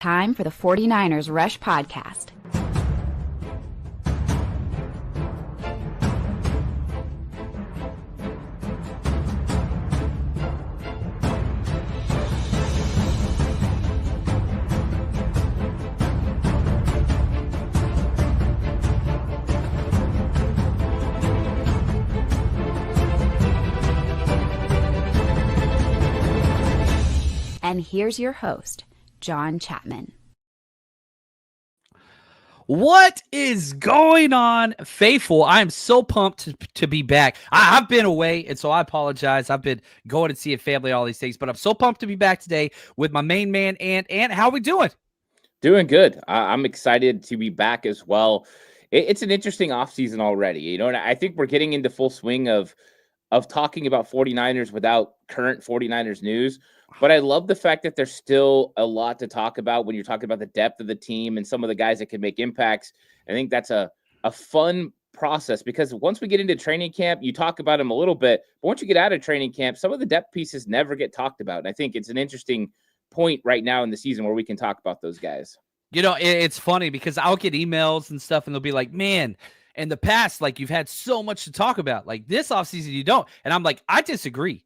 Time for the 49ers Rush Podcast. And here's your host, John Chapman. What is going on, faithful? I am so pumped to be back. I've been away, and so I apologize. I've been going and seeing family, all these things, but I'm so pumped to be back today with my main man, Ant. How are we doing? Doing good. I'm excited to be back as well. It's an interesting offseason already, and I think we're getting into full swing of talking about 49ers without current 49ers news. But I love the fact that there's still a lot to talk about when you're talking about the depth of the team and some of the guys that can make impacts. I think that's a fun process because once we get into training camp, you talk about them a little bit. But once you get out of training camp, some of the depth pieces never get talked about. And I think it's an interesting point right now in the season where we can talk about those guys. You know, it's funny because I'll get emails and stuff, and they'll be like, man, in the past, like, you've had so much to talk about. Like, this offseason, you don't. And I'm like, I disagree.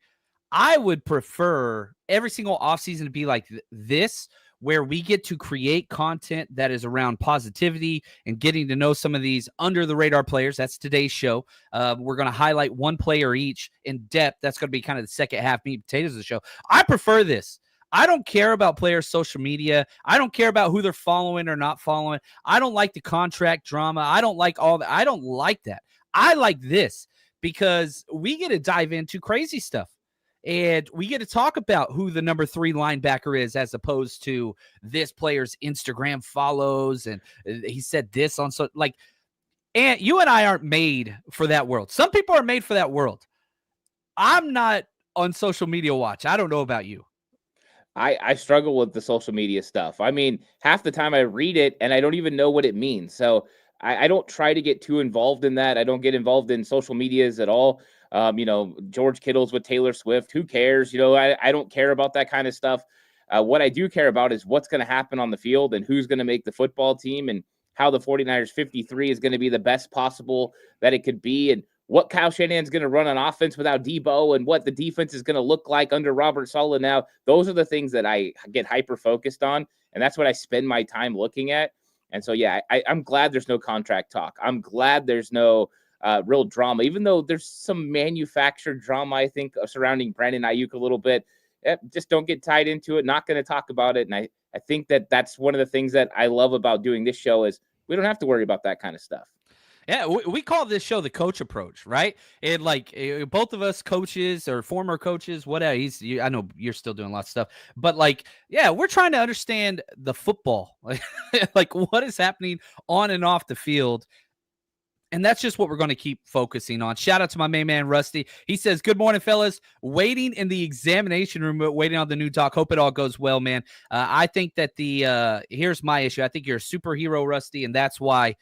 I would prefer every single offseason to be like this, where we get to create content that is around positivity and getting to know some of these under-the-radar players. That's today's show. We're going to highlight one player each in depth. That's going to be kind of the second half meat and potatoes of the show. I prefer this. I don't care about players' social media. I don't care about who they're following or not following. I don't like the contract drama. I don't like all that. I don't like that. I like this because we get to dive into crazy stuff. And we get to talk about who the number 3 linebacker is as opposed to this player's Instagram follows. And he said this on so like, and you and I aren't made for that world. Some people are made for that world. I'm not on social media watch. I don't know about you. I struggle with the social media stuff. I mean, half the time I read it and I don't even know what it means. So I don't try to get too involved in that. I don't get involved in social medias at all. George Kittle's with Taylor Swift. Who cares? I don't care about that kind of stuff. What I do care about is what's going to happen on the field and who's going to make the football team and how the 49ers 53 is going to be the best possible that it could be and what Kyle Shanahan's going to run on offense without Debo and what the defense is going to look like under Robert Saleh now. Those are the things that I get hyper-focused on, and that's what I spend my time looking at. And so, yeah, I'm glad there's no contract talk. I'm glad there's no real drama, even though there's some manufactured drama, I think, surrounding Brandon Ayuk a little bit. Just don't get tied into it. Not going to talk about it. And I think that's one of the things that I love about doing this show is we don't have to worry about that kind of stuff. Yeah, we call this show the coach approach, right? And like both of us coaches or former coaches, whatever. I know you're still doing lots of stuff, but like, yeah, we're trying to understand the football, like what is happening on and off the field. And that's just what we're going to keep focusing on. Shout out to my main man, Rusty. He says, good morning, fellas. Waiting in the examination room, waiting on the new doc. Hope it all goes well, man. I think that here's my issue. I think you're a superhero, Rusty, and that's why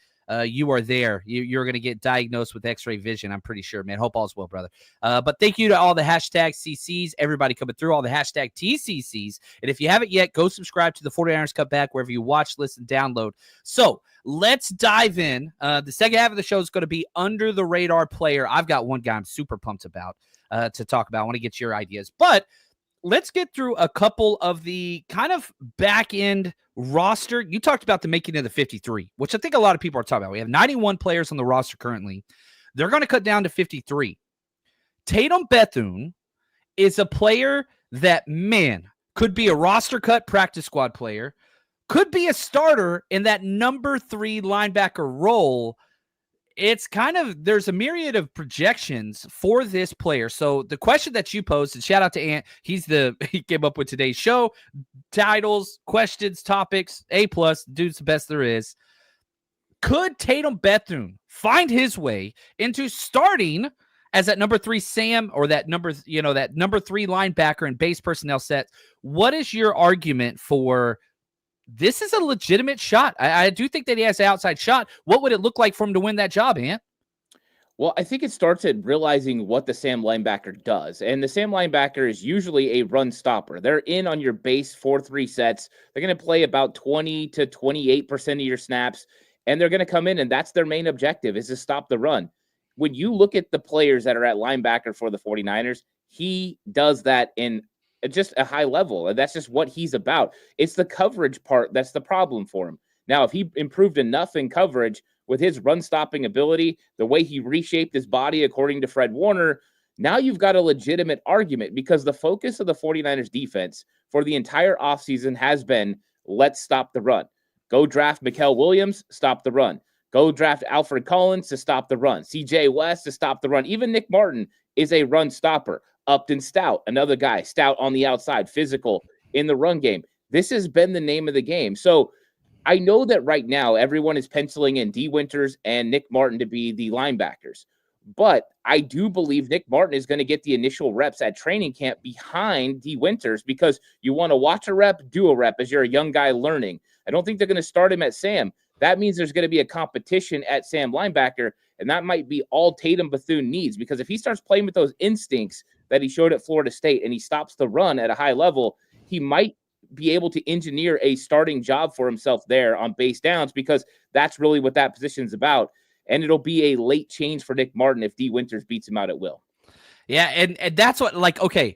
you are there. You're going to get diagnosed with x-ray vision, I'm pretty sure, man. Hope all's well, brother. But thank you to all the hashtag CCs, everybody coming through, all the hashtag TCCs. And if you haven't yet, go subscribe to the 49ers Cutback wherever you watch, listen, download. So let's dive in. The second half of the show is going to be under the radar player. I've got one guy I'm super pumped about to talk about. I want to get your ideas. But let's get through a couple of the kind of back end roster. You talked about the making of the 53, which I think a lot of people are talking about. We have 91 players on the roster currently. They're going to cut down to 53. Tatum Bethune is a player that, man, could be a roster cut practice squad player, could be a starter in that number 3 linebacker role. It's kind of, there's a myriad of projections for this player. So the question that you posed, and shout out to Ant, he came up with today's show, titles, questions, topics, A+, dude's the best there is. Could Tatum Bethune find his way into starting as that number 3 Sam or that number 3 linebacker in base personnel set? What is your argument for this is a legitimate shot? I do think that he has an outside shot. What would it look like for him to win that job, Ant? Well, I think it starts at realizing what the Sam linebacker does. And the Sam linebacker is usually a run stopper. They're in on your base 4-3 sets. They're going to play about 20 to 28% of your snaps. And they're going to come in, and that's their main objective, is to stop the run. When you look at the players that are at linebacker for the 49ers, he does that in just a high level. And that's just what he's about. It's the coverage part that's the problem for him. Now, if he improved enough in coverage, with his run stopping ability, the way he reshaped his body, according to Fred Warner, now you've got a legitimate argument, because the focus of the 49ers defense for the entire offseason has been, let's stop the run. Go draft Mikael Williams, stop the run. Go draft Alfred Collins to stop the run. CJ West to stop the run. Even Nick Martin is a run stopper. Upton Stout, another guy, stout on the outside, physical in the run game. This has been the name of the game. So I know that right now everyone is penciling in D. Winters and Nick Martin to be the linebackers, but I do believe Nick Martin is going to get the initial reps at training camp behind D. Winters, because you want to watch a rep, do a rep as you're a young guy learning. I don't think they're going to start him at Sam. That means there's going to be a competition at Sam linebacker, and that might be all Tatum Bethune needs, because if he starts playing with those instincts that he showed at Florida State and he stops the run at a high level, he might be able to engineer a starting job for himself there on base downs, because that's really what that position is about. And it'll be a late change for Nick Martin if D. Winters beats him out at will. Yeah, and that's what, like, okay,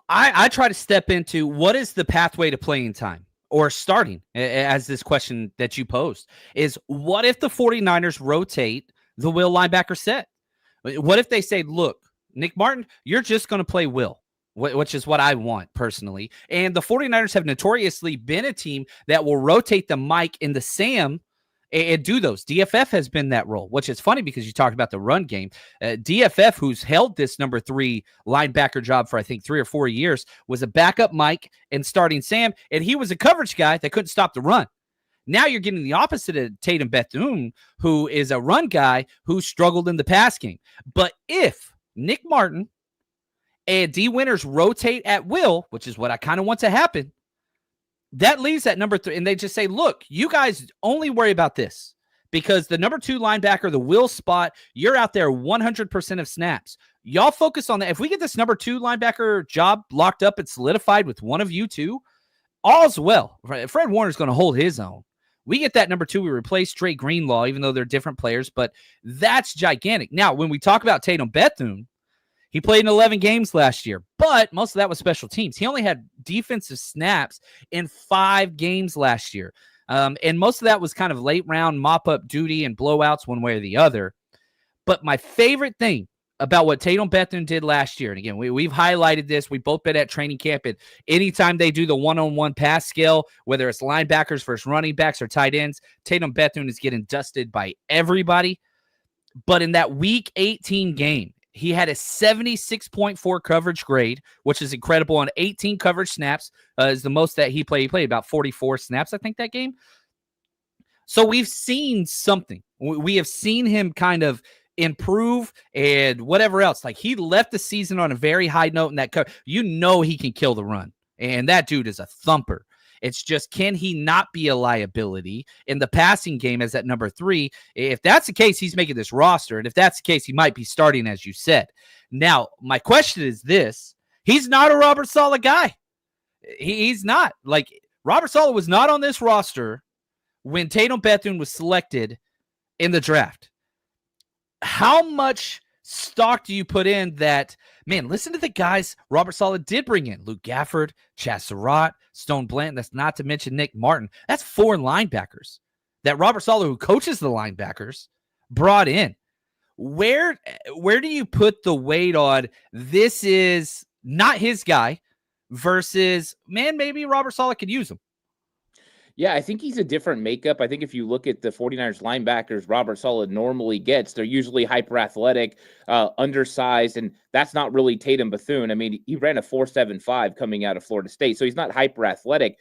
I try to step into what is the pathway to playing time or starting, as this question that you posed is, what if the 49ers rotate the will linebacker set? What if they say, look, Nick Martin, you're just going to play will, which is what I want personally. And the 49ers have notoriously been a team that will rotate the Mike and the Sam and do those. DFF has been that role, which is funny because you talked about the run game. DFF, who's held this number 3 linebacker job for, I think, 3 or 4 years, was a backup Mike and starting Sam, and he was a coverage guy that couldn't stop the run. Now you're getting the opposite of Tatum Bethune, who is a run guy who struggled in the pass game. But if Nick Martin and D. Winters rotate at will, which is what I kind of want to happen, that leaves that number 3. And they just say, look, you guys only worry about this, because the number 2 linebacker, the will spot, you're out there 100% of snaps. Y'all focus on that. If we get this number 2 linebacker job locked up and solidified with one of you two, all's well. Fred Warner's going to hold his own. We get that number 2, we replace Dre Greenlaw, even though they're different players, but that's gigantic. Now, when we talk about Tatum Bethune, he played in 11 games last year, but most of that was special teams. He only had defensive snaps in 5 games last year. And most of that was kind of late round mop-up duty and blowouts one way or the other. But my favorite thing about what Tatum Bethune did last year, and again, we've highlighted this. We've both been at training camp, and anytime they do the one-on-one pass scale, whether it's linebackers versus running backs or tight ends, Tatum Bethune is getting dusted by everybody. But in that Week 18 game, he had a 76.4 coverage grade, which is incredible. On 18 coverage snaps is the most that he played. He played about 44 snaps, I think, that game. So we've seen something. We have seen him kind of improve and whatever else. Like, he left the season on a very high note in that cover. You know he can kill the run. And that dude is a thumper. It's just, can he not be a liability in the passing game as that number 3? If that's the case, he's making this roster. And if that's the case, he might be starting, as you said. Now, my question is this. He's not a Robert Saleh guy. He's not. Like, Robert Saleh was not on this roster when Tatum Bethune was selected in the draft. How much stock do you put in that, man, listen to the guys Robert Saleh did bring in? Luke Gafford, Chaz Surratt, Stone Blanton. That's not to mention Nick Martin. That's 4 linebackers that Robert Saleh, who coaches the linebackers, brought in. Where do you put the weight on this is not his guy versus, man, maybe Robert Saleh could use him? Yeah, I think he's a different makeup. I think if you look at the 49ers linebackers Robert Saleh normally gets, they're usually hyper athletic, undersized, and that's not really Tatum Bethune. I mean, he ran a 4.75 coming out of Florida State, so he's not hyper athletic.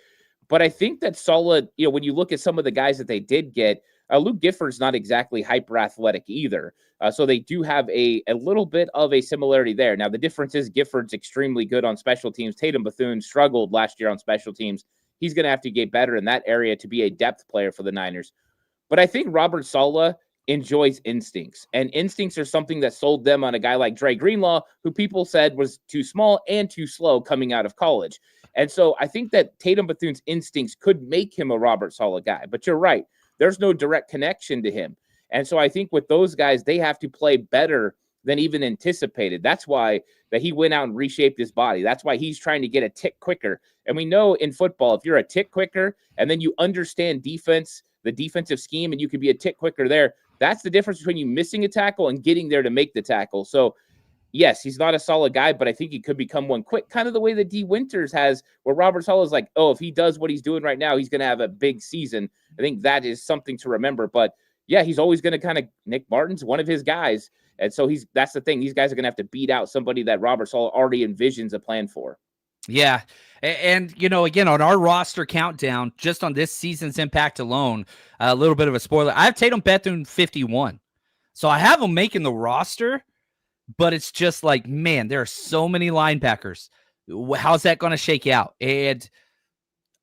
But I think that Saleh, when you look at some of the guys that they did get, Luke Gifford's not exactly hyper athletic either. So they do have a little bit of a similarity there. Now, the difference is Gifford's extremely good on special teams. Tatum Bethune struggled last year on special teams. He's going to have to get better in that area to be a depth player for the Niners. But I think Robert Saleh enjoys instincts, and instincts are something that sold them on a guy like Dre Greenlaw, who people said was too small and too slow coming out of college. And so I think that Tatum Bethune's instincts could make him a Robert Saleh guy, but you're right. There's no direct connection to him. And so I think with those guys, they have to play better than even anticipated. That's why that he went out and reshaped his body. That's why he's trying to get a tick quicker. And we know in football, if you're a tick quicker and then you understand defense, the defensive scheme, and you can be a tick quicker there, that's the difference between you missing a tackle and getting there to make the tackle. So yes, he's not a solid guy, but I think he could become one quick, kind of the way that D Winters has, where Robert Saleh is like, oh, if he does what he's doing right now, he's going to have a big season. I think that is something to remember. But yeah, he's always going to kind of, Nick Martin's one of his guys. And so that's the thing. These guys are going to have to beat out somebody that Robert Saleh already envisions a plan for. Yeah. And, again, on our roster countdown, just on this season's impact alone, a little bit of a spoiler, I have Tatum Bethune 51. So I have him making the roster, but it's just like, man, there are so many linebackers. How's that going to shake out? And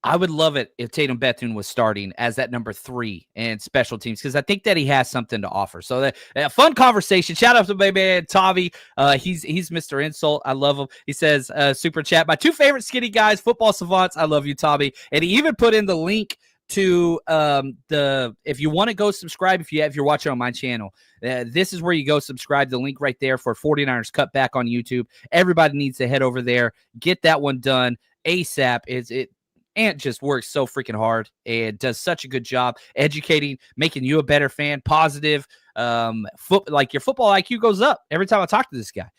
I would love it if Tatum Bethune was starting as that number 3 in special teams, because I think that he has something to offer. So a fun conversation. Shout out to my man Tavi. He's Mr. Insult. I love him. He says, super chat, my 2 favorite skinny guys, football savants. I love you, Tavi. And he even put in the link to if you want to go subscribe, if you're watching on my channel, this is where you go subscribe. The link right there for 49ers Cutback on YouTube. Everybody needs to head over there, get that one done ASAP. Ant just works so freaking hard and does such a good job educating, making you a better fan, positive. Like your football IQ goes up every time I talk to this guy.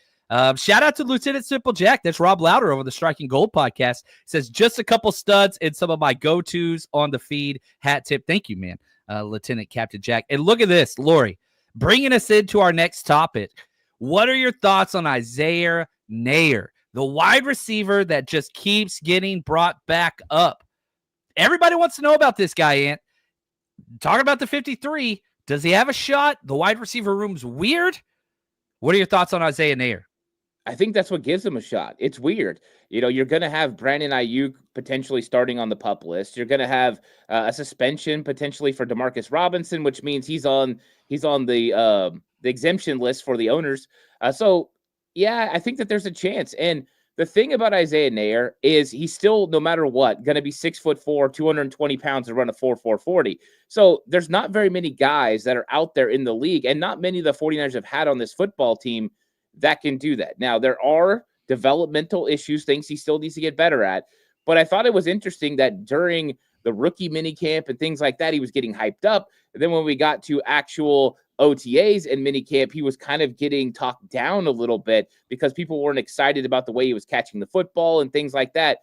Shout out to Lieutenant Simple Jack. That's Rob Louder over the Striking Gold podcast. Says just a couple studs and some of my go-tos on the feed. Hat tip. Thank you, man. Lieutenant Captain Jack. And look at this, Lori, bringing us into our next topic. What are your thoughts on Isaiah Neyor, the wide receiver that just keeps getting brought back up? Everybody wants to know about this guy, Ant. Talking about the 53. Does he have a shot? The wide receiver room's weird. What are your thoughts on Isaiah Neyor? I think that's what gives him a shot. It's weird. You're going to have Brandon Ayuk potentially starting on the PUP list. You're going to have a suspension potentially for Demarcus Robinson, which means he's on the exemption list for the owners. So yeah, I think that there's a chance. And the thing about Isaiah Neyor is he's still, no matter what, going to be 6'4", 220 pounds and run a 4.40. So there's not very many guys that are out there in the league, and not many of the 49ers have had on this football team that can do that. Now, there are developmental issues, things he still needs to get better at. But I thought it was interesting that during the rookie minicamp and things like that, he was getting hyped up. And then when we got to actual OTAs and minicamp, he was kind of getting talked down a little bit because people weren't excited about the way he was catching the football and things like that.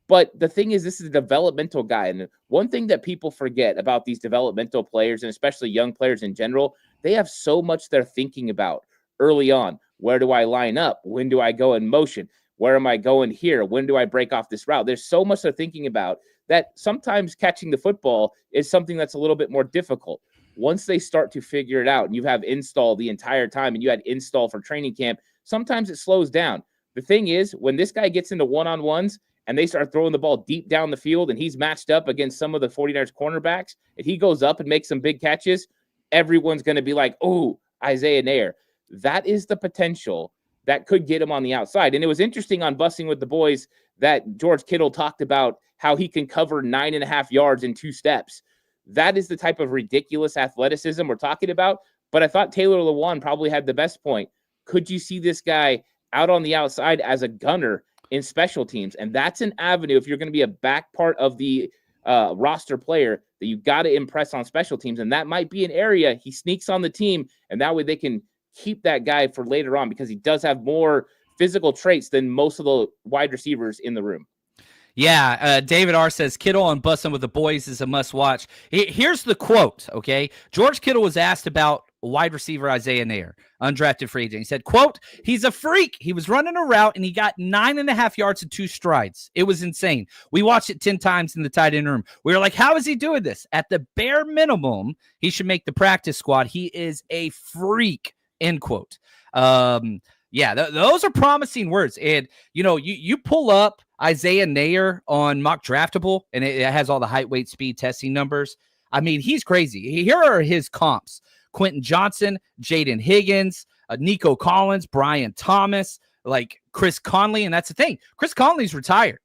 But the thing is, this is a developmental guy. And one thing that people forget about these developmental players, and especially young players in general, they have so much they're thinking about early on. Where do I line up? When do I go in motion? Where am I going here? When do I break off this route? There's so much they're thinking about that sometimes catching the football is something that's a little bit more difficult. Once they start to figure it out and you have install the entire time and you had install for training camp, sometimes it slows down. The thing is, when this guy gets into one-on-ones and they start throwing the ball deep down the field and he's matched up against some of the 49ers cornerbacks, if he goes up and makes some big catches, everyone's going to be like, oh, Isaiah Neyor. That is the potential that could get him on the outside. And it was interesting on Bussing with the Boys that George Kittle talked about how he can cover 9.5 yards in 2 steps. That is the type of ridiculous athleticism we're talking about. But I thought Taylor Lewan probably had the best point. Could you see this guy out on the outside as a gunner in special teams? And that's an avenue, if you're going to be a back part of the roster player, that you got to impress on special teams. And that might be an area he sneaks on the team, and that way they can keep that guy for later on because he does have more physical traits than most of the wide receivers in the room. Yeah, David R. says, Kittle on Bussin' with the Boys is a must-watch. Here's the quote, okay? George Kittle was asked about wide receiver Isaiah Neyor, undrafted free agent. He said, quote, he's a freak. He was running a route, and he got 9.5 yards in 2 strides. It was insane. We watched it 10 times in the tight end room. We were like, how is he doing this? At the bare minimum, he should make the practice squad. He is a freak, end quote. Yeah, those are promising words. And, you pull up Isaiah Neyor on Mock Draftable, and it has all the height, weight, speed testing numbers. I mean, he's crazy. Here are his comps. Quentin Johnson, Jaden Higgins, Nico Collins, Brian Thomas, like Chris Conley. And that's the thing. Chris Conley's retired.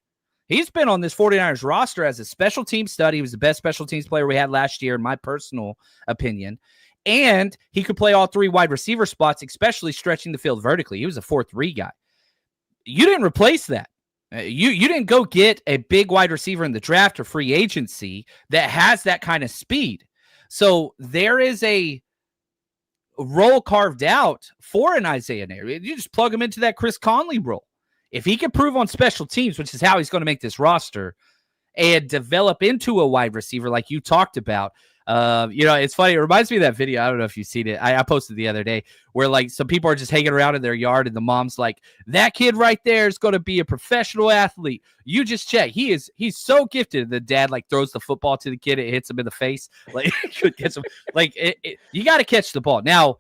He's been on this 49ers roster as a special team stud. He was the best special teams player we had last year, in my personal opinion. And he could play all 3 wide receiver spots, especially stretching the field vertically. He was a 4-3 guy. You didn't replace that. You didn't go get a big wide receiver in the draft or free agency that has that kind of speed. So there is a role carved out for an Isaiah Nair. You just plug him into that Chris Conley role. If he can prove on special teams, which is how he's going to make this roster, and develop into a wide receiver like you talked about, it's funny. It reminds me of that video. I don't know if you've seen it. I posted the other day where like some people are just hanging around in their yard and the mom's like, that kid right there is going to be a professional athlete. You just check. He's so gifted. The dad like throws the football to the kid. It hits him in the face. Like gets him. Like you got to catch the ball. Now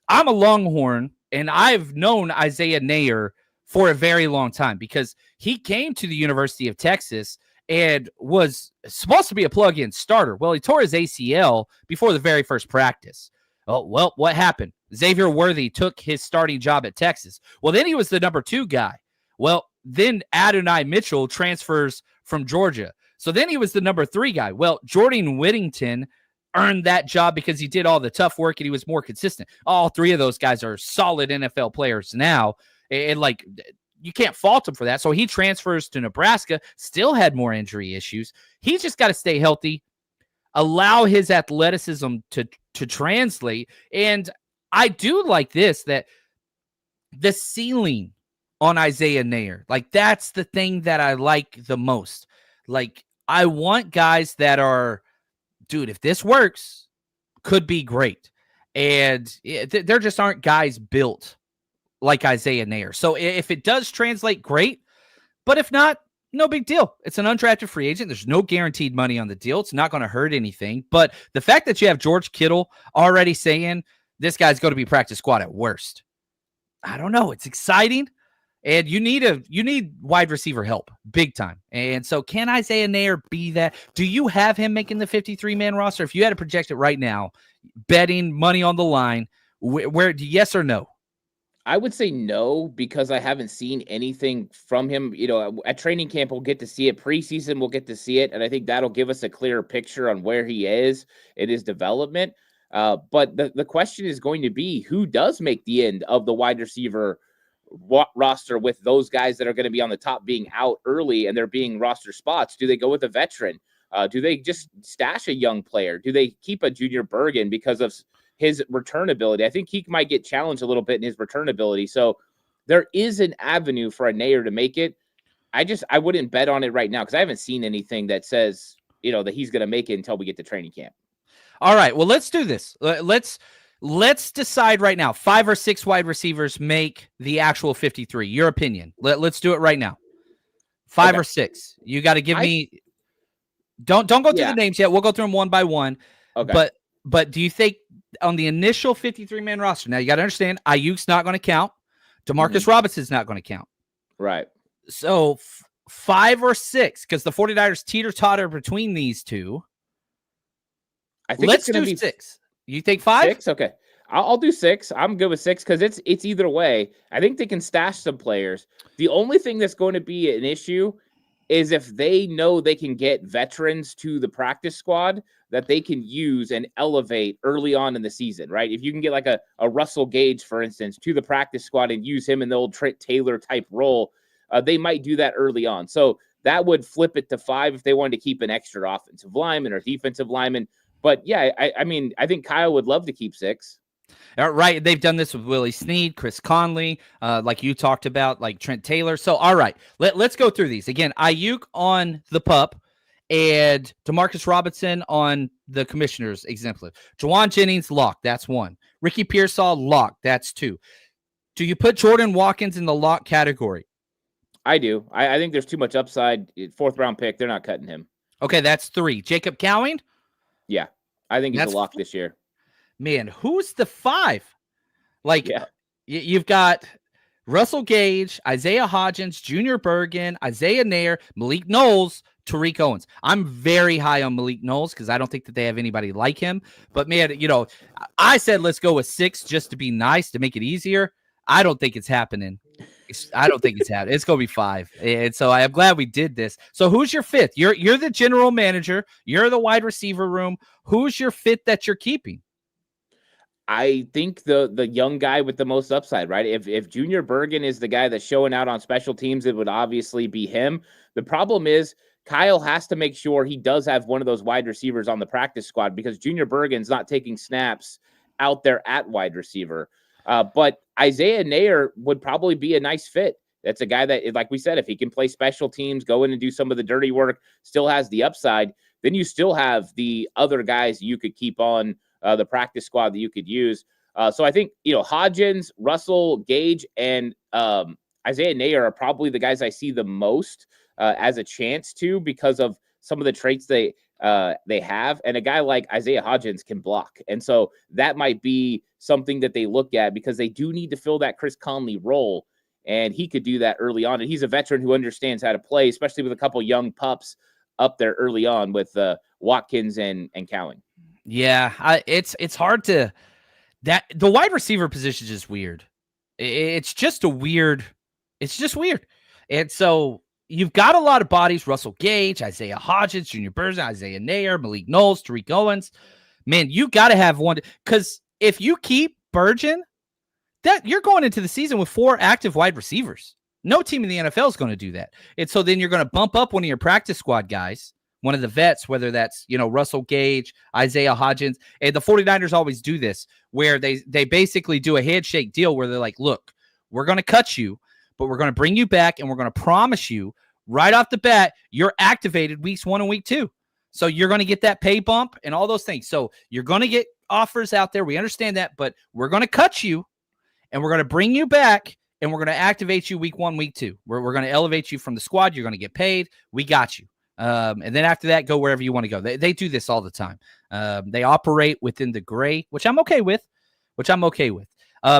I'm a Longhorn and I've known Isaiah Nair for a very long time because he came to the University of Texas and was supposed to be a plug-in starter. Well, he tore his ACL before the very first practice. Oh, well, what happened? Xavier Worthy took his starting job at Texas. Well, then he was the number 2 guy. Well, then Adonai Mitchell transfers from Georgia. So then he was the number 3 guy. Well, Jordan Whittington earned that job because he did all the tough work and he was more consistent. All 3 of those guys are solid NFL players now. And like, you can't fault him for that. So he transfers to Nebraska, still had more injury issues. He's just got to stay healthy, allow his athleticism to translate. And I do like this, that the ceiling on Isaiah Nair, like that's the thing that I like the most. Like I want guys that are, dude, if this works, could be great. And there just aren't guys built like Isaiah Nair. So if it does translate, great. But if not, no big deal. It's an undrafted free agent. There's no guaranteed money on the deal. It's not going to hurt anything. But the fact that you have George Kittle already saying this guy's going to be practice squad at worst, I don't know. It's exciting. And you need wide receiver help big time. And so can Isaiah Nair be that? Do you have him making the 53-man roster? If you had to project it right now, betting money on the line, where yes or no? I would say no, because I haven't seen anything from him. At training camp, we'll get to see it. Preseason, we'll get to see it. And I think that'll give us a clearer picture on where he is in his development. But the question is going to be, who does make the end of the wide receiver roster with those guys that are going to be on the top being out early and they're being roster spots? Do they go with a veteran? Do they just stash a young player? Do they keep a Junior Bergen because of his return ability? I think he might get challenged a little bit in his return ability. So there is an avenue for a Nair to make it. I wouldn't bet on it right now because I haven't seen anything that says, that he's going to make it until we get to training camp. All right. Well, let's do this. Let's decide right now. 5 or 6 wide receivers make the actual 53. Your opinion. Let's do it right now. 5 or 6. You got to give me. Don't go through the names yet. We'll go through them one by one. Okay. But do you think on the initial 53-man roster, now you got to understand, Ayuk's not going to count. DeMarcus Robinson's not going to count. Right. So 5 or 6, because the 49ers teeter-totter between these two. I think let's do 6. You think 5? 6? Okay. I'll do 6. I'm good with 6 because it's either way. I think they can stash some players. The only thing that's going to be an issue is if they know they can get veterans to the practice squad that they can use and elevate early on in the season, right? If you can get like a Russell Gage, for instance, to the practice squad and use him in the old Trent Taylor type role, they might do that early on. So that would flip it to 5 if they wanted to keep an extra offensive lineman or defensive lineman. But yeah, I think Kyle would love to keep 6. All right. They've done this with Willie Snead, Chris Conley, like you talked about, like Trent Taylor. So, all right, let's go through these. Again, Ayuk on the pup and DeMarcus Robinson on the commissioner's exemplar. Juwan Jennings, locked. That's 1. Ricky Pearsall, locked. That's 2. Do you put Jordan Watkins in the lock category? I do. I think there's too much upside. 4th-round pick. They're not cutting him. Okay, that's 3. Jacob Cowing? Yeah, I think he's a lock this year. Man, who's the 5? Like, you've got Russell Gage, Isaiah Hodgins, Junior Bergen, Isaiah Nair, Malik Knowles, Tariq Owens. I'm very high on Malik Knowles because I don't think that they have anybody like him. But man, I said let's go with 6 just to be nice to make it easier. I don't think it's happening. I don't think it's happening. It's going to be 5. And so I am glad we did this. So who's your 5th? You're the general manager. You're the wide receiver room. Who's your 5th that you're keeping? I think the young guy with the most upside, right? If Junior Bergen is the guy that's showing out on special teams, it would obviously be him. The problem is Kyle has to make sure he does have one of those wide receivers on the practice squad because Junior Bergen's not taking snaps out there at wide receiver. But Isaiah Nair would probably be a nice fit. That's a guy that, like we said, if he can play special teams, go in and do some of the dirty work, still has the upside, then you still have the other guys you could keep on the practice squad that you could use. So I think, Hodgins, Russell Gage, and Isaiah Nair are probably the guys I see the most as a chance to because of some of the traits they have. And a guy like Isaiah Hodgins can block. And so that might be something that they look at because they do need to fill that Chris Conley role. And he could do that early on. And he's a veteran who understands how to play, especially with a couple young pups up there early on with Watkins and Cowan. Yeah, it's hard to that the wide receiver position is just weird. It's just weird. And so you've got a lot of bodies: Russell Gage, Isaiah Hodgins, Junior Bergen, Isaiah Nair, Malik Knowles, Tariq Owens. Man, you got to have one because if you keep Bergen, that you're going into the season with 4 active wide receivers. No team in the NFL is going to do that. And so then you're going to bump up one of your practice squad guys, one of the vets, whether that's, Russell Gage, Isaiah Hodgins. And the 49ers always do this where they basically do a handshake deal where they're like, look, we're going to cut you, but we're going to bring you back and we're going to promise you right off the bat, you're activated weeks 1 and week 2. So you're going to get that pay bump and all those things. So you're going to get offers out there. We understand that, but we're going to cut you and we're going to bring you back and we're going to activate you week 1, week 2. We're going to elevate you from the squad. You're going to get paid. We got you. And then after that, go wherever you want to go. They do this all the time. They operate within the gray, which I'm okay with.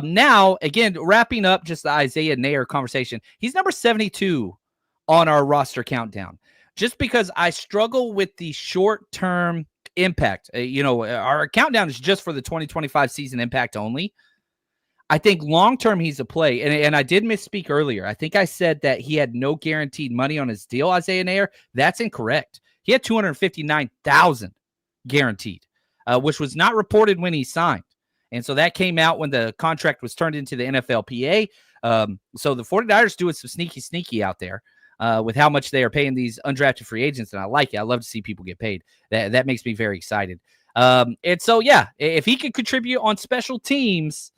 Now, again, wrapping up just the Isaiah Nair conversation. He's number 72 on our roster countdown. Just because I struggle with the short-term impact. Our countdown is just for the 2025 season impact only. I think long-term he's a play. And I did misspeak earlier. I think I said that he had no guaranteed money on his deal, Isaiah Nair. That's incorrect. He had $259,000 guaranteed, which was not reported when he signed. And so that came out when the contract was turned into the NFLPA. So the 49ers doing some sneaky out there with how much they are paying these undrafted free agents. And I like it. I love to see people get paid. That makes me very excited. And so, yeah, if he could contribute on special teams,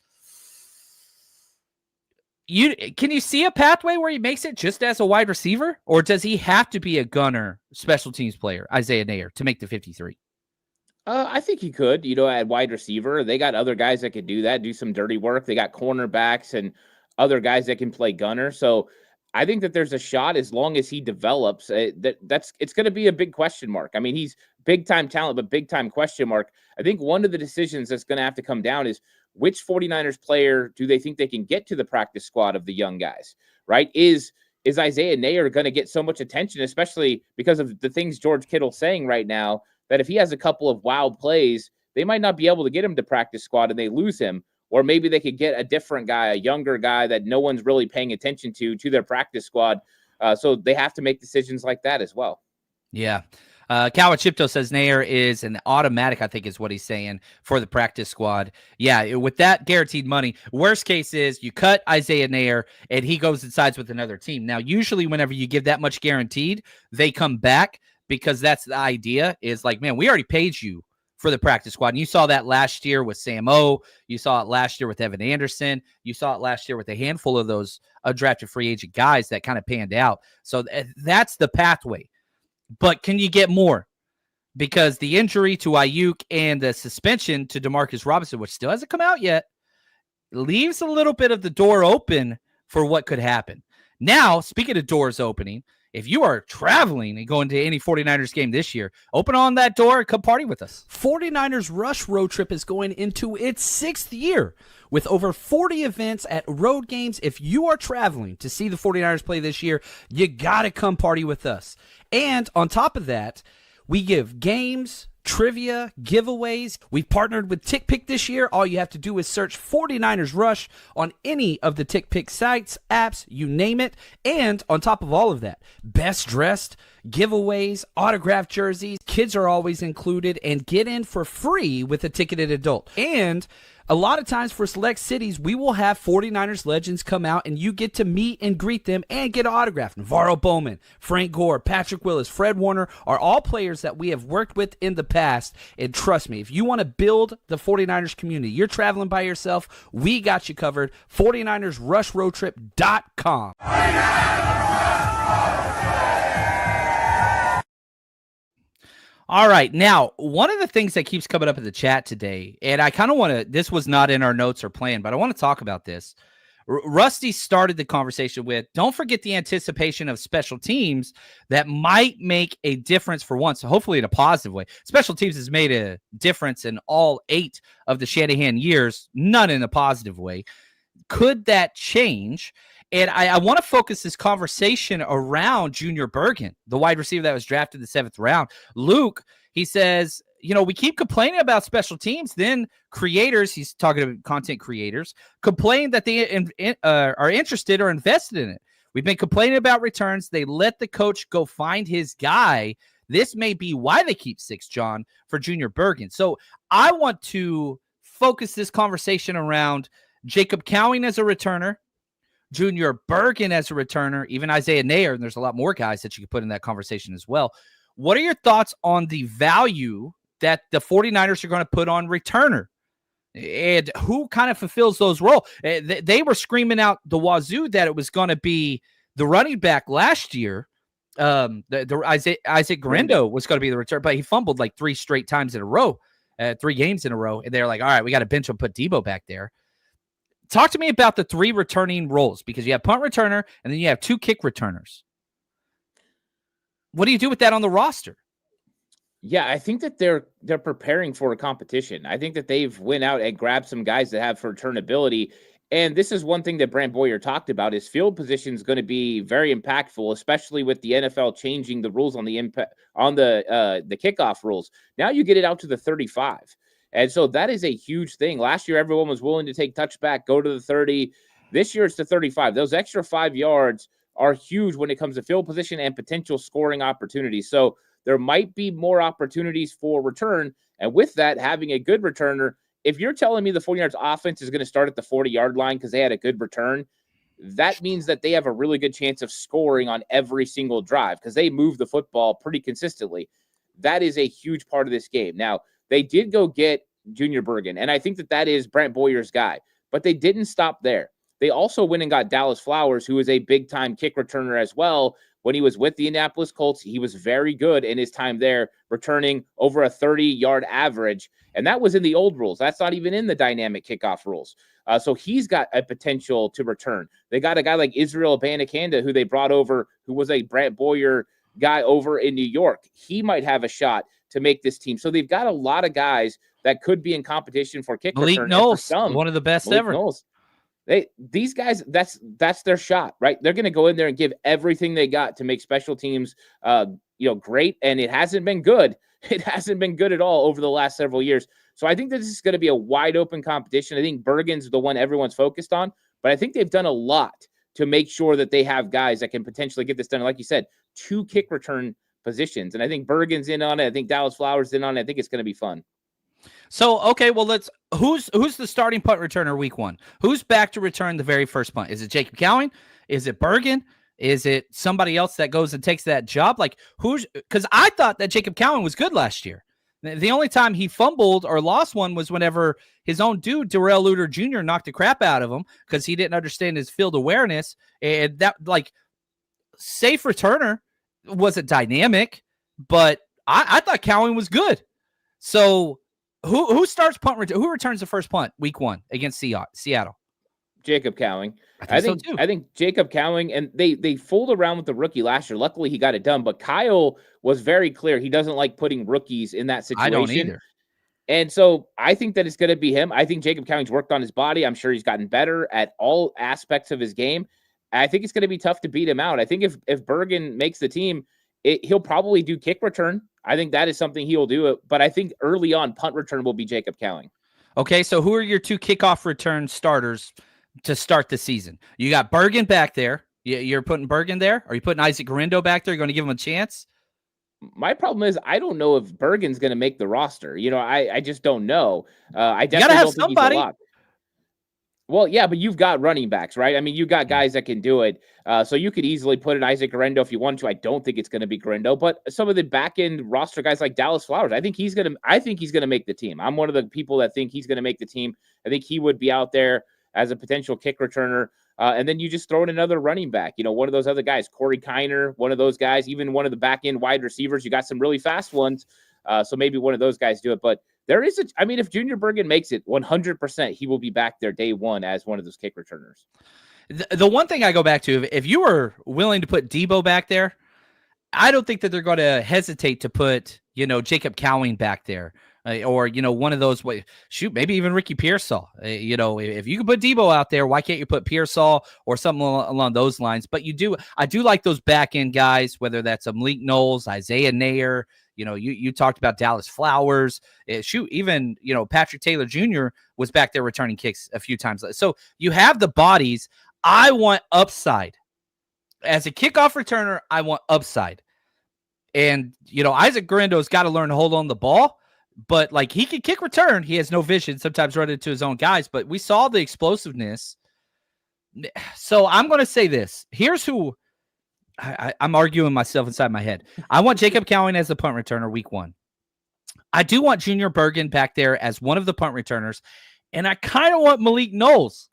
can you see a pathway where he makes it just as a wide receiver, or does he have to be a gunner special teams player, Isaiah Nair, to make the 53? I think he could, at wide receiver. They got other guys that could do that, do some dirty work. They got cornerbacks and other guys that can play gunner. So I think that there's a shot as long as he develops. It's going to be a big question mark. I mean, he's big time talent, but big time question mark. I think one of the decisions that's going to have to come down is which 49ers player do they think they can get to the practice squad of the young guys, right? Is Isaiah Nair going to get so much attention, especially because of the things George Kittle's saying right now, that if he has a couple of wild plays, they might not be able to get him to practice squad and they lose him. Or maybe they could get a different guy, a younger guy that no one's really paying attention to their practice squad. So they have to make decisions like that as well. Yeah. Coward Chipto says Nair is an automatic, I think is what he's saying, for the practice squad. Yeah, with that guaranteed money, worst case is you cut Isaiah Nair and he goes and sides with another team. Now, usually whenever you give that much guaranteed, they come back because that's the idea is like, man, we already paid you for the practice squad. And you saw that last year with Sam O. You saw it last year with Evan Anderson. You saw it last year with a handful of those undrafted free agent guys that kind of panned out. So that's the pathway. But can you get more? Because the injury to Ayuk and the suspension to Demarcus Robinson, which still hasn't come out yet, leaves a little bit of the door open for what could happen. Now, speaking of doors opening, if you are traveling and going to any 49ers game this year, open on that door and come party with us. 49ers Rush Road Trip is going into its 6th year with over 40 events at road games. If you are traveling to see the 49ers play this year, you got to come party with us. And on top of that, we give games, trivia, giveaways. We've partnered with TickPick this year. All you have to do is search 49ers Rush on any of the TickPick sites, apps, you name it. And on top of all of that, best dressed, giveaways, autographed jerseys, kids are always included, and get in for free with a ticketed adult. And a lot of times for select cities, we will have 49ers legends come out and you get to meet and greet them and get an autograph. Navarro Bowman, Frank Gore, Patrick Willis, Fred Warner are all players that we have worked with in the past. And trust me, if you want to build the 49ers community, you're traveling by yourself, we got you covered. 49ersRushRoadTrip.com. All right. Now, one of the things that keeps coming up in the chat today, and I kind of want to, this was not in our notes or plan, but I want to talk about this. Rusty started the conversation with, don't forget the anticipation of special teams that might make a difference for once, hopefully in a positive way. Special teams has made a difference in all 8 of the Shanahan years, none in a positive way. Could that change? And I want to focus this conversation around Junior Bergen, the wide receiver that was drafted in the 7th round. Luke, he says, we keep complaining about special teams. Then creators, he's talking to content creators, complain that they are interested or invested in it. We've been complaining about returns. They let the coach go find his guy. This may be why they keep 6, John, for Junior Bergen. So I want to focus this conversation around Jacob Cowing as a returner, Junior Bergen as a returner, even Isaiah Nair, and there's a lot more guys that you could put in that conversation as well. What are your thoughts on the value that the 49ers are going to put on returner? And who kind of fulfills those roles? They were screaming out the wazoo that it was going to be the running back last year. Isaac Garendo was going to be the return, but he fumbled like 3 straight times in a row, 3 games in a row. And they're like, all right, we got to bench him, put Debo back there. Talk to me about the 3 returning roles, because you have punt returner and then you have 2 kick returners. What do you do with that on the roster? Yeah, I think that they're preparing for a competition. I think that they've went out and grabbed some guys that have returnability. And this is one thing that Brant Boyer talked about, is field position is going to be very impactful, especially with the NFL changing the rules on the kickoff rules. Now you get it out to the 35. And so that is a huge thing. Last year, everyone was willing to take touchback, go to the 30. This year, it's the 35. Those extra 5 yards are huge when it comes to field position and potential scoring opportunities. So there might be more opportunities for return. And with that, having a good returner, if you're telling me the 49ers offense is going to start at the 40-yard line because they had a good return, that means that they have a really good chance of scoring on every single drive because they move the football pretty consistently. That is a huge part of this game. Now, they did go get Junior Bergen, and I think that is Brant Boyer's guy, but they didn't stop there. They also went and got Dallas Flowers, who is a big-time kick returner as well. When he was with the Indianapolis Colts, he was very good in his time there, returning over a 30-yard average, and that was in the old rules. That's not even in the dynamic kickoff rules. So he's got a potential to return. They got a guy like Israel Abanikanda, who they brought over, who was a Brant Boyer guy over in New York. He might have a shot to make this team. So they've got a lot of guys that could be in competition for kick Malik return. Knowles, one of the best Malik ever. Knowles. These guys, that's their shot, right? They're going to go in there and give everything they got to make special teams, great. And it hasn't been good. It hasn't been good at all over the last several years. So I think that this is going to be a wide open competition. I think Bergen's the one everyone's focused on, but I think they've done a lot to make sure that they have guys that can potentially get this done. Like you said, 2 kick return positions. And I think Bergen's in on it. I think Dallas Flowers in on it. I think it's going to be fun. So, okay, well, who's the starting punt returner week 1? Who's back to return the very first punt? Is it Jacob Cowing? Is it Bergen? Is it somebody else that goes and takes that job? Because I thought that Jacob Cowing was good last year. The only time he fumbled or lost one was whenever his own dude, Darrell Luter Jr., knocked the crap out of him because he didn't understand his field awareness. And that, safe returner wasn't dynamic, but I thought Cowing was good. So who starts punt? Who returns the first punt week 1 against Seattle? Jacob Cowing. I think so too. I think Jacob Cowing, and they fooled around with the rookie last year. Luckily, he got it done. But Kyle was very clear he doesn't like putting rookies in that situation. I don't either. And so I think that it's going to be him. I think Jacob Cowing's worked on his body. I'm sure he's gotten better at all aspects of his game. I think it's going to be tough to beat him out. I think if Bergen makes the team, he'll probably do kick return. I think that is something he'll do. But I think early on, punt return will be Jacob Cowing. Okay, so who are your 2 kickoff return starters to start the season? You got Bergen back there. You're putting Bergen there? Are you putting Isaac Garindo back there? You're going to give him a chance? My problem is I don't know if Bergen's going to make the roster. I just don't know. I definitely you gotta have don't think somebody. he's a lock. Well, yeah, but you've got running backs, right? I mean, you got guys that can do it. So you could easily put in Isaac Garindo if you want to. I don't think it's going to be Garindo, but some of the back end roster guys like Dallas Flowers, I think he's going to make the team. I'm one of the people that think he's going to make the team. I think he would be out there as a potential kick returner. And then you just throw in another running back, one of those other guys, Corey Kiner, one of those guys, even one of the back end wide receivers. You got some really fast ones. So maybe one of those guys do it. But if Junior Bergen makes it 100%, he will be back there day one as one of those kick returners. The one thing I go back to, if you were willing to put Debo back there, I don't think that they're going to hesitate to put, Jacob Cowing back there. Or, one of those, maybe even Ricky Pearsall. If you can put Debo out there, why can't you put Pearsall or something along those lines? But I do like those back end guys, whether that's Malik Knowles, Isaiah Nair. You talked about Dallas Flowers. Even, Patrick Taylor Jr. was back there returning kicks a few times. So you have the bodies. I want upside. As a kickoff returner, I want upside. And, Isaac Garindo's got to learn to hold on the ball. But, he can kick return. He has no vision, sometimes run into his own guys. But we saw the explosiveness. So I'm going to say this. Here's who I'm arguing myself inside my head. I want Jacob Cowing as the punt returner week 1. I do want Junior Bergen back there as one of the punt returners. And I kind of want Malik Knowles.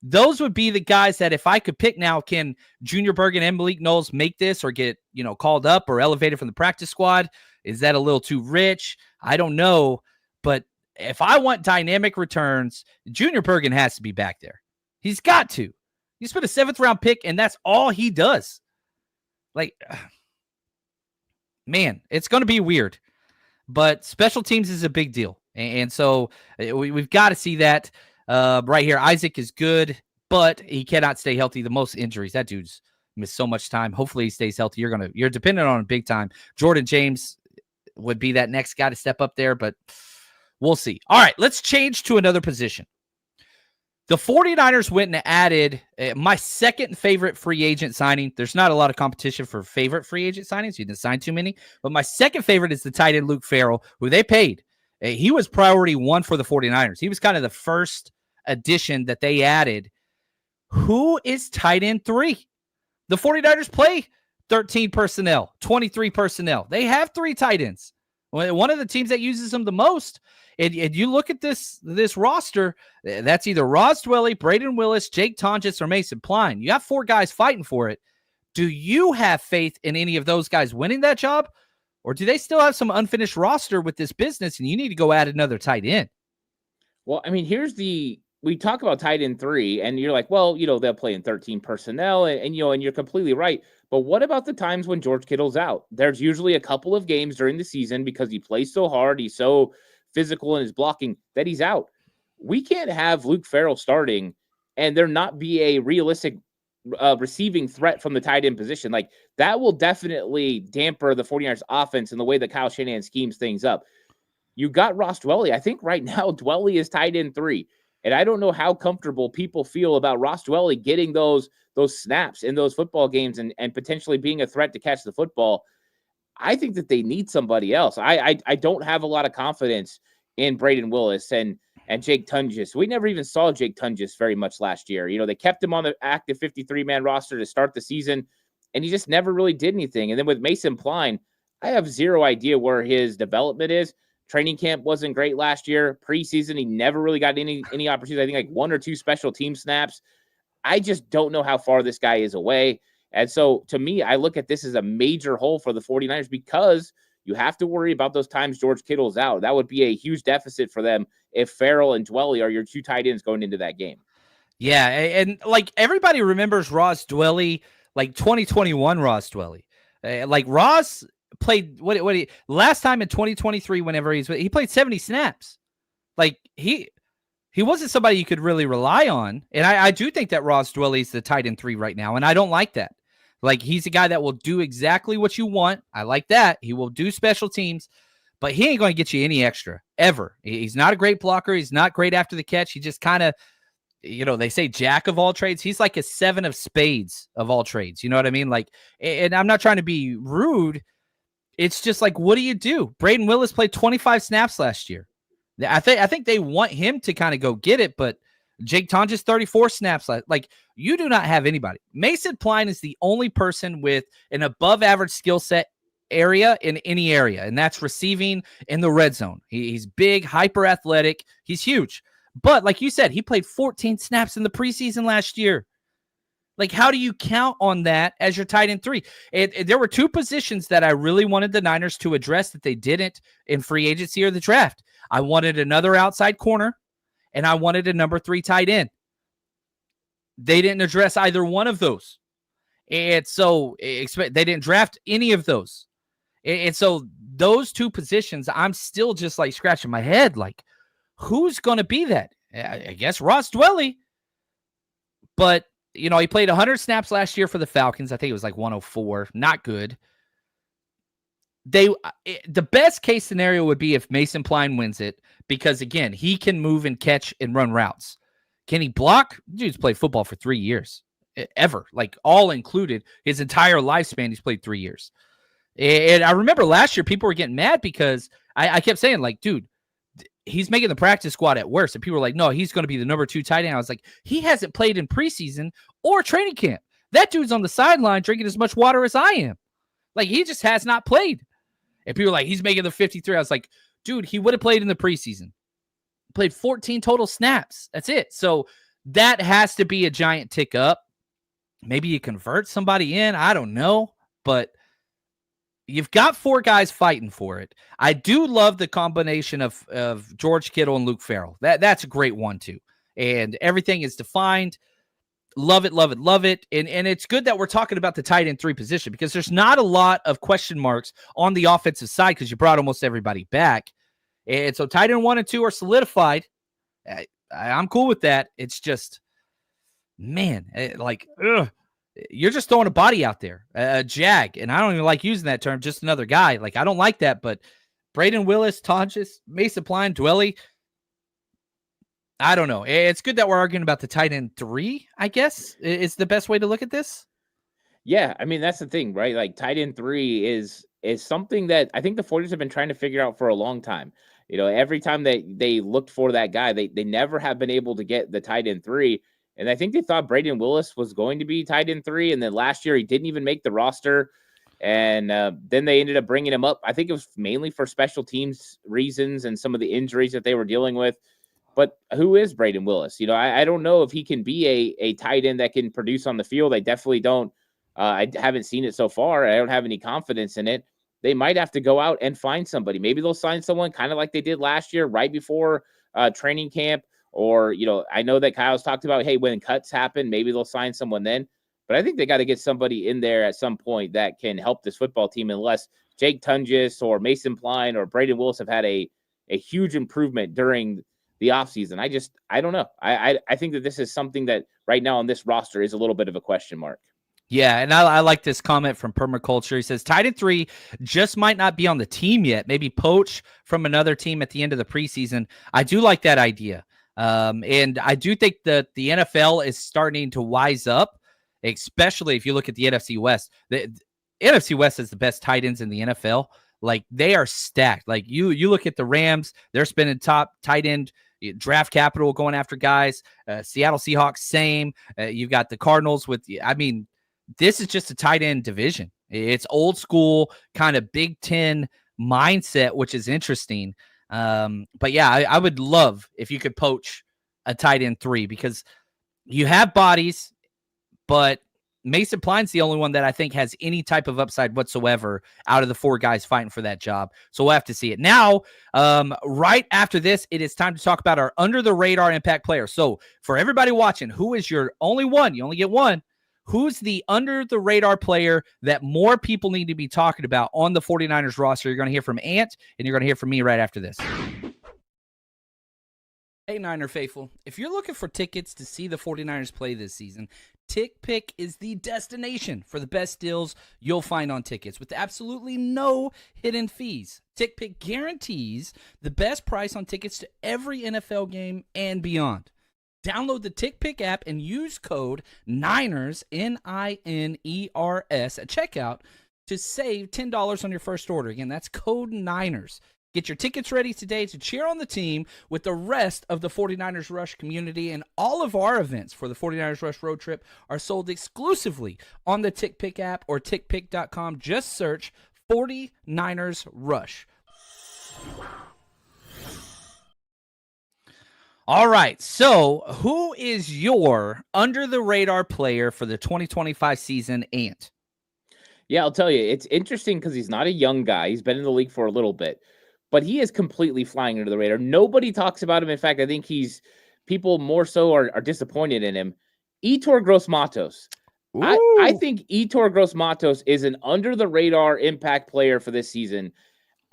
Those would be the guys that if I could pick now, can Junior Bergen and Malik Knowles make this or get, called up or elevated from the practice squad? Is that a little too rich? I don't know. But if I want dynamic returns, Junior Bergen has to be back there. He's got to. He's been a 7th round pick, and that's all he does. Man, it's going to be weird. But special teams is a big deal. And so we've got to see that right here. Isaac is good, but he cannot stay healthy. The most injuries. That dude's missed so much time. Hopefully he stays healthy. You're dependent on him big time. Jordan James would be that next guy to step up there, but we'll see. All right, let's change to another position. The 49ers went and added my second favorite free agent signing. There's not a lot of competition for favorite free agent signings. You didn't sign too many, but my second favorite is the tight end Luke Farrell, who they paid. He was priority 1 for the 49ers. He was kind of the first addition that they added. Who is tight end 3? The 49ers play 13 personnel, 23 personnel. They have 3 tight ends. One of the teams that uses them the most. And you look at this roster, that's either Ross Dwelly, Braden Willis, Jake Tonjes, or Mason Pline. You have 4 guys fighting for it. Do you have faith in any of those guys winning that job? Or do they still have some unfinished roster with this business and you need to go add another tight end? Well, I mean, we talk about tight end 3 and you're like, well, they'll play in 13 personnel and you're completely right. But what about the times when George Kittle's out? There's usually a couple of games during the season because he plays so hard. He's so physical in his blocking that he's out. We can't have Luke Farrell starting and there not be a realistic receiving threat from the tight end position. Like that will definitely damper the 49ers offense in the way that Kyle Shanahan schemes things up. You got Ross Dwelly. I think right now Dwelly is tight end 3. And I don't know how comfortable people feel about Ross Dwelly getting those snaps in those football games and potentially being a threat to catch the football. I think that they need somebody else. I don't have a lot of confidence in Braden Willis and Jake Tonjes. We never even saw Jake Tonjes very much last year. They kept him on the active 53-man roster to start the season, and he just never really did anything. And then with Mason Pline, I have zero idea where his development is. Training camp wasn't great last year. Preseason, he never really got any opportunities. I think like 1 or 2 special team snaps. I just don't know how far this guy is away. And so to me, I look at this as a major hole for the 49ers because you have to worry about those times George Kittle's out. That would be a huge deficit for them if Farrell and Dwelly are your 2 tight ends going into that game. Yeah, and like everybody remembers Ross Dwelly, like 2021 Ross Dwelly. Like Ross played last time in 2023 whenever he played 70 snaps. Like he wasn't somebody you could really rely on. And I do think that Ross Dwelly is the tight end 3 right now, and I don't like that. Like he's a guy that will do exactly what you want. I like that. He will do special teams, but he ain't going to get you any extra ever. He's not a great blocker. He's not great after the catch. He just kind of, they say jack of all trades. He's like a 7 of spades of all trades. You know what I mean? Like, and I'm not trying to be rude. It's just like, what do you do? Braden Willis played 25 snaps last year. I think they want him to kind of go get it, but Jake Tonjes 34 snaps. Like, you do not have anybody. Mason Pline is the only person with an above average skill set area in any area, and that's receiving in the red zone. He's big, hyper athletic. He's huge. But like you said, he played 14 snaps in the preseason last year. Like, how do you count on that as your tight end 3? There were 2 positions that I really wanted the Niners to address that they didn't in free agency or the draft. I wanted another outside corner, and I wanted a number 3 tight end. They didn't address either one of those. And so they didn't draft any of those. And so those 2 positions, I'm still just like scratching my head. Like, who's going to be that? I guess Ross Dwelly. But, he played 100 snaps last year for the Falcons. I think it was like 104. Not good. The best case scenario would be if Mason Pline wins it, because, again, he can move and catch and run routes. Can he block? Dude's played football for 3 years. Ever. Like, all included. His entire lifespan, he's played 3 years. And I remember last year people were getting mad because I kept saying, like, dude, he's making the practice squad at worst. And people were like, no, he's going to be the number 2 tight end. I was like, he hasn't played in preseason or training camp. That dude's on the sideline drinking as much water as I am. Like, he just has not played. And people were like, he's making the 53. I was like, dude, he would have played in the preseason. Played 14 total snaps. That's it. So that has to be a giant tick up. Maybe you convert somebody in. I don't know. But you've got 4 guys fighting for it. I do love the combination of George Kittle and Luke Farrell. That's a great one, too. And everything is defined. Love it, love it, love it. And it's good that we're talking about the tight end 3 position, because there's not a lot of question marks on the offensive side because you brought almost everybody back. And so tight end 1 and 2 are solidified. I'm cool with that. It's just, man, you're just throwing a body out there, a jag. And I don't even like using that term, just another guy. Like, I don't like that. But Braden Willis, Tonjes, Mason Pline, Dwelly, I don't know. It's good that we're arguing about the tight end 3, I guess, is the best way to look at this. Yeah, I mean, that's the thing, right? Like, tight end 3 is something that I think the 49ers have been trying to figure out for a long time. Every time they looked for that guy, they never have been able to get the tight end 3. And I think they thought Braden Willis was going to be tight end 3. And then last year, he didn't even make the roster. And then they ended up bringing him up. I think it was mainly for special teams reasons and some of the injuries that they were dealing with. But who is Braden Willis? I don't know if he can be a tight end that can produce on the field. I definitely don't. I haven't seen it so far. I don't have any confidence in it. They might have to go out and find somebody. Maybe they'll sign someone kind of like they did last year, right before training camp. Or, I know that Kyle's talked about, hey, when cuts happen, maybe they'll sign someone then. But I think they got to get somebody in there at some point that can help this football team, unless Jake Tonjes or Mason Pline or Braden Willis have had a huge improvement during the offseason. I don't know. I think that this is something that right now on this roster is a little bit of a question mark. Yeah, and I like this comment from Permaculture. He says, tight end 3 just might not be on the team yet. Maybe poach from another team at the end of the preseason. I do like that idea. And I do think that the NFL is starting to wise up, especially if you look at the NFC West. The NFC West is the best tight ends in the NFL. Like, they are stacked. Like, you look at the Rams, they're spending top tight end draft capital going after guys. Seattle Seahawks, same. You've got the Cardinals this is just a tight end division. It's old school, kind of Big Ten mindset, which is interesting. But yeah, I would love if you could poach a tight end 3, because you have bodies, but Mason Pline's the only one that I think has any type of upside whatsoever out of the 4 guys fighting for that job. So we'll have to see it. Now, right after this, it is time to talk about our under-the-radar impact player. So for everybody watching, who is your only one? You only get one. Who's the under-the-radar player that more people need to be talking about on the 49ers roster? You're going to hear from Ant, and you're going to hear from me right after this. Hey, Niner faithful, if you're looking for tickets to see the 49ers play this season, TickPick is the destination for the best deals you'll find on tickets with absolutely no hidden fees. TickPick guarantees the best price on tickets to every NFL game and beyond. Download the TickPick app and use code NINERS, NINERS, at checkout to save $10 on your first order. Again, that's code NINERS. Get your tickets ready today to cheer on the team with the rest of the 49ers Rush community. And all of our events for the 49ers Rush road trip are sold exclusively on the TickPick app or tickpick.com. Just search 49ers Rush. All right, so who is your under-the-radar player for the 2025 season, Ant? Yeah, I'll tell you, it's interesting because he's not a young guy. He's been in the league for a little bit, but he is completely flying under the radar. Nobody talks about him. In fact, I think people more so are disappointed in him. Yetur Gross-Matos. I think Yetur Gross-Matos is an under-the-radar impact player for this season.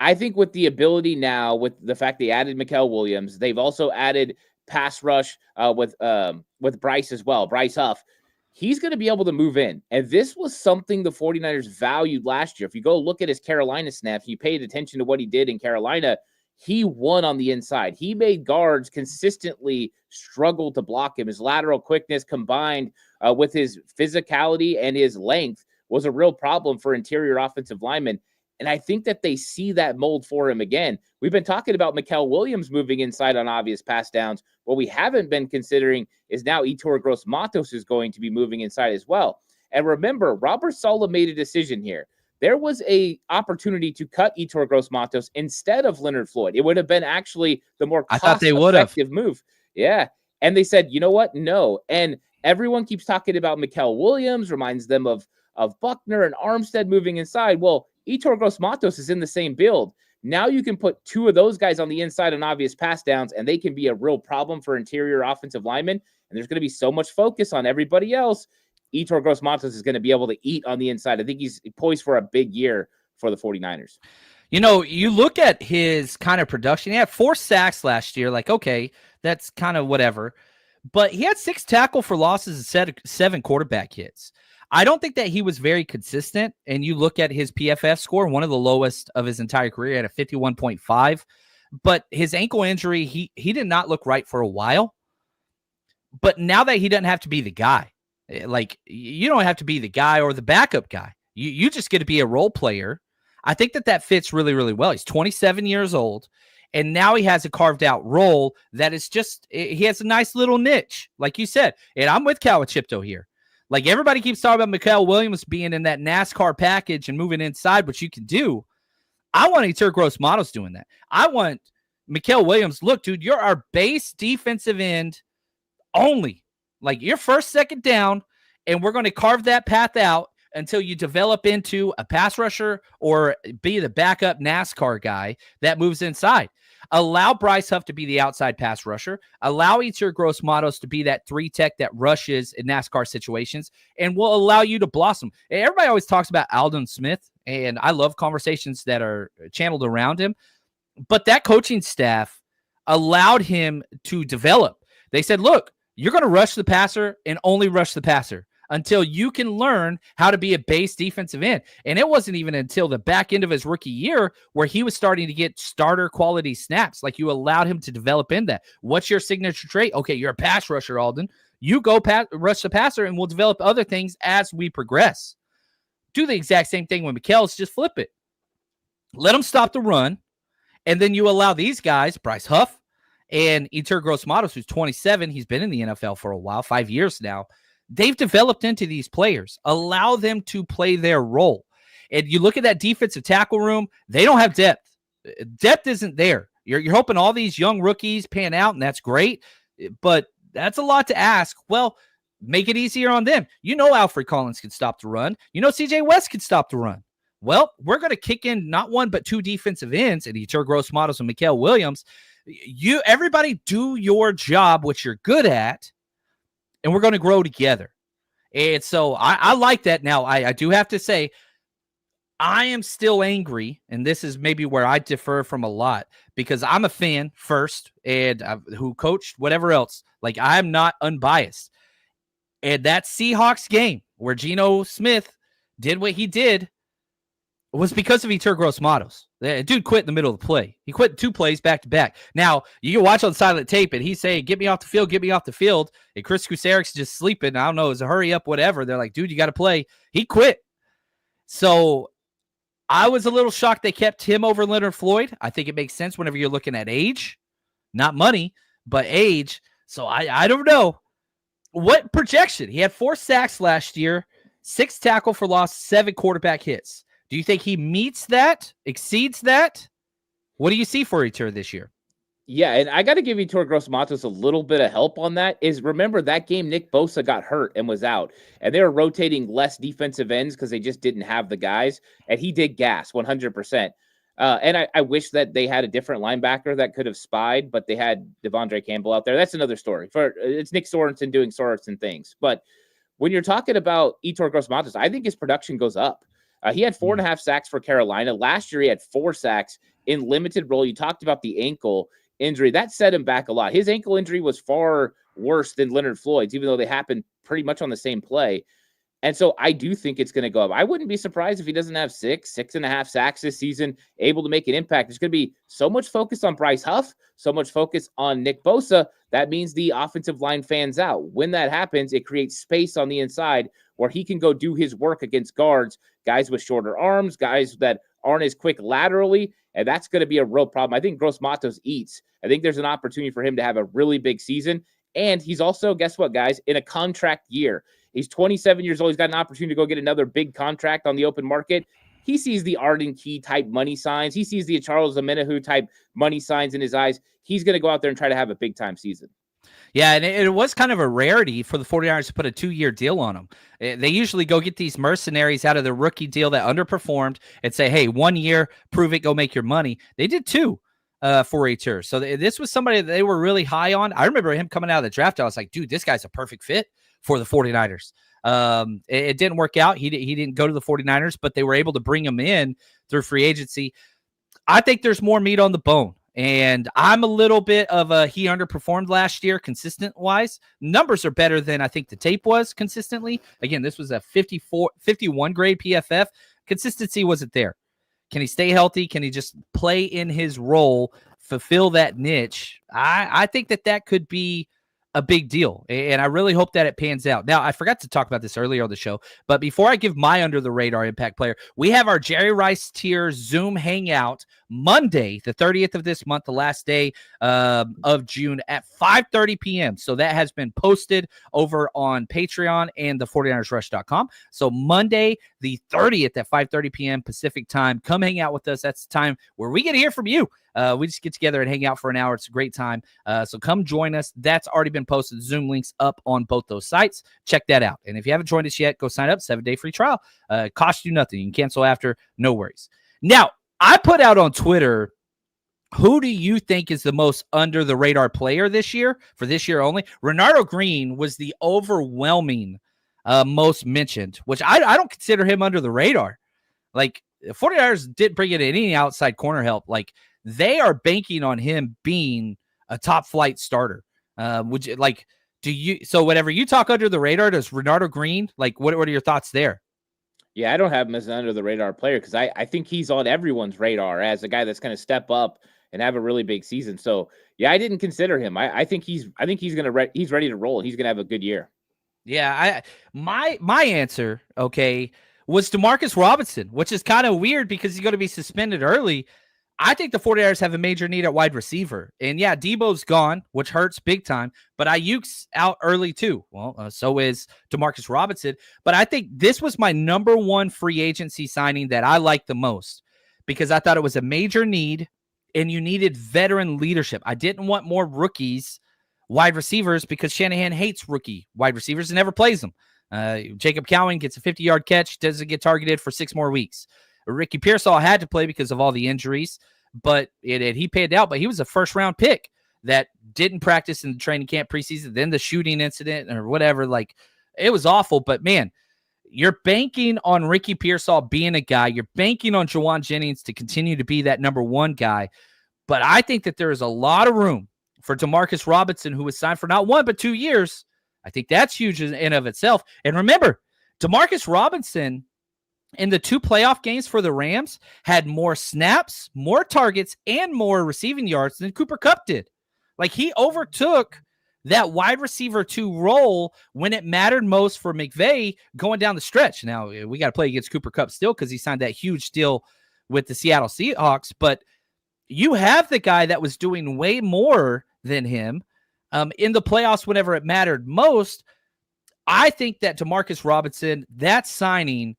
I think with the ability now, with the fact they added Mikael Williams, they've also added pass rush with Bryce as well, Bryce Huff. He's going to be able to move in. And this was something the 49ers valued last year. If you go look at his Carolina snaps, you paid attention to what he did in Carolina, he won on the inside. He made guards consistently struggle to block him. His lateral quickness combined with his physicality and his length was a real problem for interior offensive linemen. And I think that they see that mold for him again. We've been talking about Mikael Williams moving inside on obvious pass downs. What we haven't been considering is now Yetur Gross-Matos is going to be moving inside as well. And remember, Robert Saleh made a decision here. There was a opportunity to cut Yetur Gross-Matos instead of Leonard Floyd. It would have been actually the more cost-effective move. Yeah. And they said, you know what? No. And everyone keeps talking about Mikael Williams, reminds them of Buckner and Armstead moving inside. Well, Yetur Gross-Matos is in the same build. Now you can put 2 of those guys on the inside on obvious pass downs, and they can be a real problem for interior offensive linemen. And there's going to be so much focus on everybody else. Yetur Gross-Matos is going to be able to eat on the inside. I think he's poised for a big year for the 49ers. You know, you look at his kind of production. He had 4 sacks last year. Like, okay, that's kind of whatever. But he had 6 tackle for losses and 7 quarterback hits. I don't think that he was very consistent. And you look at his PFF score, one of the lowest of his entire career at a 51.5. But his ankle injury, he did not look right for a while. But now that he doesn't have to be the guy, like you don't have to be the guy or the backup guy. You just get to be a role player. I think that fits really, really well. He's 27 years old. And now he has a carved out role that is just, he has a nice little niche, like you said. And I'm with Cal Chipto here. Like everybody keeps talking about Mikael Williams being in that NASCAR package and moving inside, which you can do. I want Yetur Gross-Matos doing that. I want Mikael Williams. Look, dude, you're our base defensive end only. Like your first, second down, and we're going to carve that path out until you develop into a pass rusher or be the backup NASCAR guy that moves inside. Allow Bryce Huff to be the outside pass rusher. Allow Yetur Gross-Matos to be that 3 tech that rushes in NASCAR situations, and will allow you to blossom. Everybody always talks about Aldon Smith, and I love conversations that are channeled around him, but that coaching staff allowed him to develop. They said, look, you're going to rush the passer and only rush the passer until you can learn how to be a base defensive end. And it wasn't even until the back end of his rookie year where he was starting to get starter quality snaps. Like you allowed him to develop in that. What's your signature trait? Okay, you're a pass rusher, Aldon. You go rush the passer and we'll develop other things as we progress. Do the exact same thing with Mikael's, just flip it. Let him stop the run. And then you allow these guys, Bryce Huff and Yetur Gross-Matos, who's 27. He's been in the NFL for a while, 5 years now. They've developed into these players. Allow them to play their role. And you look at that defensive tackle room, they don't have depth. Depth isn't there. You're hoping all these young rookies pan out, and that's great, but that's a lot to ask. Well, make it easier on them. You know Alfred Collins can stop the run. You know CJ West can stop the run. Well, we're going to kick in not one but two defensive ends, and Yetur Gross-Matos and Mikael Williams. Everybody do your job, which you're good at, and we're going to grow together. And so I like that. Now, I do have to say, I am still angry, and this is maybe where I differ from a lot, because I'm a fan first, and who coached, whatever else. Like, I'm not unbiased. And that Seahawks game where Geno Smith did what he did was because of Yetur Gross-Matos. The dude quit in the middle of the play. He quit 2 plays back to back. Now, you can watch on silent tape, and he's saying, get me off the field, get me off the field. And Chris Kusarek's just sleeping. I don't know, it was a hurry up, whatever. They're like, dude, you got to play. He quit. So I was a little shocked they kept him over Leonard Floyd. I think it makes sense whenever you're looking at age, not money, but age. So I don't know. What projection? He had 4 sacks last year, 6 tackle for loss, 7 quarterback hits. Do you think he meets that, exceeds that? What do you see for Yetur this year? Yeah, and I got to give Yetur Gross-Matos a little bit of help on that. Remember that game Nick Bosa got hurt and was out, and they were rotating less defensive ends because they just didn't have the guys, and he did gas 100%. And I wish that they had a different linebacker that could have spied, but they had Devondre Campbell out there. That's another story. It's Nick Sorensen doing Sorensen things. But when you're talking about Yetur Gross-Matos, I think his production goes up. He had 4.5 sacks for Carolina. Last year, he had 4 sacks in limited role. You talked about the ankle injury. That set him back a lot. His ankle injury was far worse than Leonard Floyd's, even though they happened pretty much on the same play. And so I do think it's going to go up. I wouldn't be surprised if he doesn't have 6.5 sacks this season, able to make an impact. There's going to be so much focus on Bryce Huff, so much focus on Nick Bosa. That means the offensive line fans out. When that happens, it creates space on the inside where he can go do his work against guards, guys with shorter arms, guys that aren't as quick laterally, and that's going to be a real problem. I think Gross-Matos eats. I think there's an opportunity for him to have a really big season, and he's also, guess what, guys, in a contract year. He's 27 years old. He's got an opportunity to go get another big contract on the open market. He sees the Arden Key type money signs. He sees the Charles Omenihu type money signs in his eyes. He's going to go out there and try to have a big time season. Yeah, and it was kind of a rarity for the 49ers to put a 2-year deal on him. They usually go get these mercenaries out of the rookie deal that underperformed and say, hey, 1 year, prove it, go make your money. They did 2 for Yetur. So this was somebody that they were really high on. I remember him coming out of the draft. I was like, dude, this guy's a perfect fit for the 49ers. It didn't work out. He didn't go to the 49ers, but they were able to bring him in through free agency. I think there's more meat on the bone. And I'm a little bit of he underperformed last year consistent-wise. Numbers are better than I think the tape was consistently. Again, this was a 51 grade PFF. Consistency wasn't there. Can he stay healthy? Can he just play in his role, fulfill that niche? I think that could be a big deal, and I really hope that it pans out. Now, I forgot to talk about this earlier on the show, but before I give my under-the-radar impact player, we have our Jerry Rice Tier Zoom Hangout Monday, the 30th of this month, the last day of June at 5:30 p.m. So that has been posted over on Patreon and the 49ersrush.com. So Monday, the 30th at 5:30 p.m. Pacific time. Come hang out with us. That's the time where we get to hear from you. We just get together and hang out for an hour. It's a great time. So come join us. That's already been posted. Zoom links up on both those sites. Check that out. And if you haven't joined us yet, go sign up. 7-day free trial. It costs you nothing. You can cancel after. No worries. Now, I put out on Twitter, who do you think is the most under the radar player this year? For this year only, Renardo Green was the overwhelming most mentioned, which I don't consider him under the radar. Like, the 49ers didn't bring in any outside corner help. Like, they are banking on him being a top flight starter. Would you like, so whenever you talk under the radar, does Renardo Green, like, what are your thoughts there? Yeah, I don't have him as an under the radar player because I think he's on everyone's radar as a guy that's going to step up and have a really big season. So yeah, I didn't consider him. I think he's ready to roll. He's going to have a good year. Yeah, my answer, okay, was DeMarcus Robinson, which is kind of weird because he's going to be suspended early. I think the 49ers have a major need at wide receiver. And yeah, Debo's gone, which hurts big time, but Ayuk's out early too. Well, so is DeMarcus Robinson. But I think this was my number one free agency signing that I liked the most because I thought it was a major need and you needed veteran leadership. I didn't want more rookies wide receivers because Shanahan hates rookie wide receivers and never plays them. Jacob Cowan gets a 50-yard catch, doesn't get targeted for 6 more weeks. Ricky Pearsall had to play because of all the injuries, but he paid out. But he was a first-round pick that didn't practice in the training camp preseason, then the shooting incident or whatever. Like, it was awful. But, man, you're banking on Ricky Pearsall being a guy. You're banking on Juwan Jennings to continue to be that number one guy. But I think that there is a lot of room for Demarcus Robinson, who was signed for not 1 but 2 years. I think that's huge in and of itself. And remember, Demarcus Robinson in the 2 playoff games for the Rams had more snaps, more targets, and more receiving yards than Cooper Kupp did. Like, he overtook that wide receiver 2 role when it mattered most for McVay going down the stretch. Now, we got to play against Cooper Kupp still because he signed that huge deal with the Seattle Seahawks, but you have the guy that was doing way more than him in the playoffs whenever it mattered most. I think that Demarcus Robinson, that signing,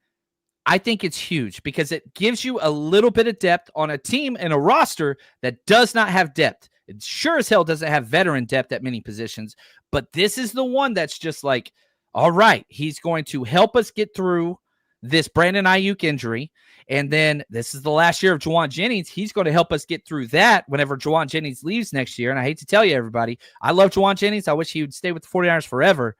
I think it's huge because it gives you a little bit of depth on a team and a roster that does not have depth. It sure as hell doesn't have veteran depth at many positions, but this is the one that's just like, all right, he's going to help us get through this Brandon Ayuk injury. And then this is the last year of Juwan Jennings. He's going to help us get through that whenever Juwan Jennings leaves next year. And I hate to tell you, everybody, I love Juwan Jennings. I wish he would stay with the 49ers forever.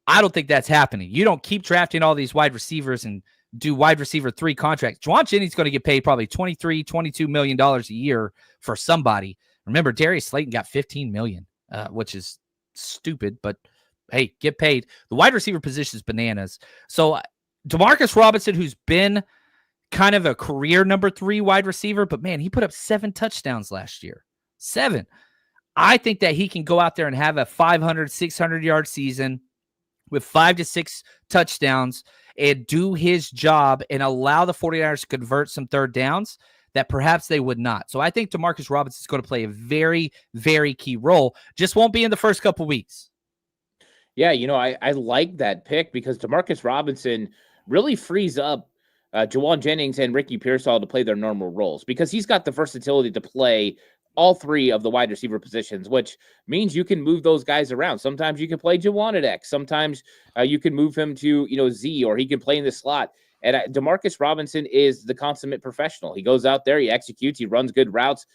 I don't think that's happening. You don't keep drafting all these wide receivers and do wide receiver 3 contracts. Juwan Jennings is going to get paid probably $23, $22 million a year for somebody. Remember, Darius Slayton got $15 million, which is stupid, but hey, get paid. The wide receiver position is bananas. So Demarcus Robinson, who's been kind of a career number 3 wide receiver, but man, he put up 7 touchdowns last year. 7. I think that he can go out there and have a 500, 600-yard season with 5 to 6 touchdowns and do his job and allow the 49ers to convert some third downs that perhaps they would not. So I think Demarcus Robinson is going to play a very, very key role. Just won't be in the first couple weeks. Yeah, I like that pick because Demarcus Robinson really frees up Juwan Jennings and Ricky Pearsall to play their normal roles because he's got the versatility to play all 3 of the wide receiver positions, which means you can move those guys around. Sometimes you can play Juwan at X. Sometimes you can move him to, Z, or he can play in the slot. And Demarcus Robinson is the consummate professional. He goes out there, he executes, he runs good routes,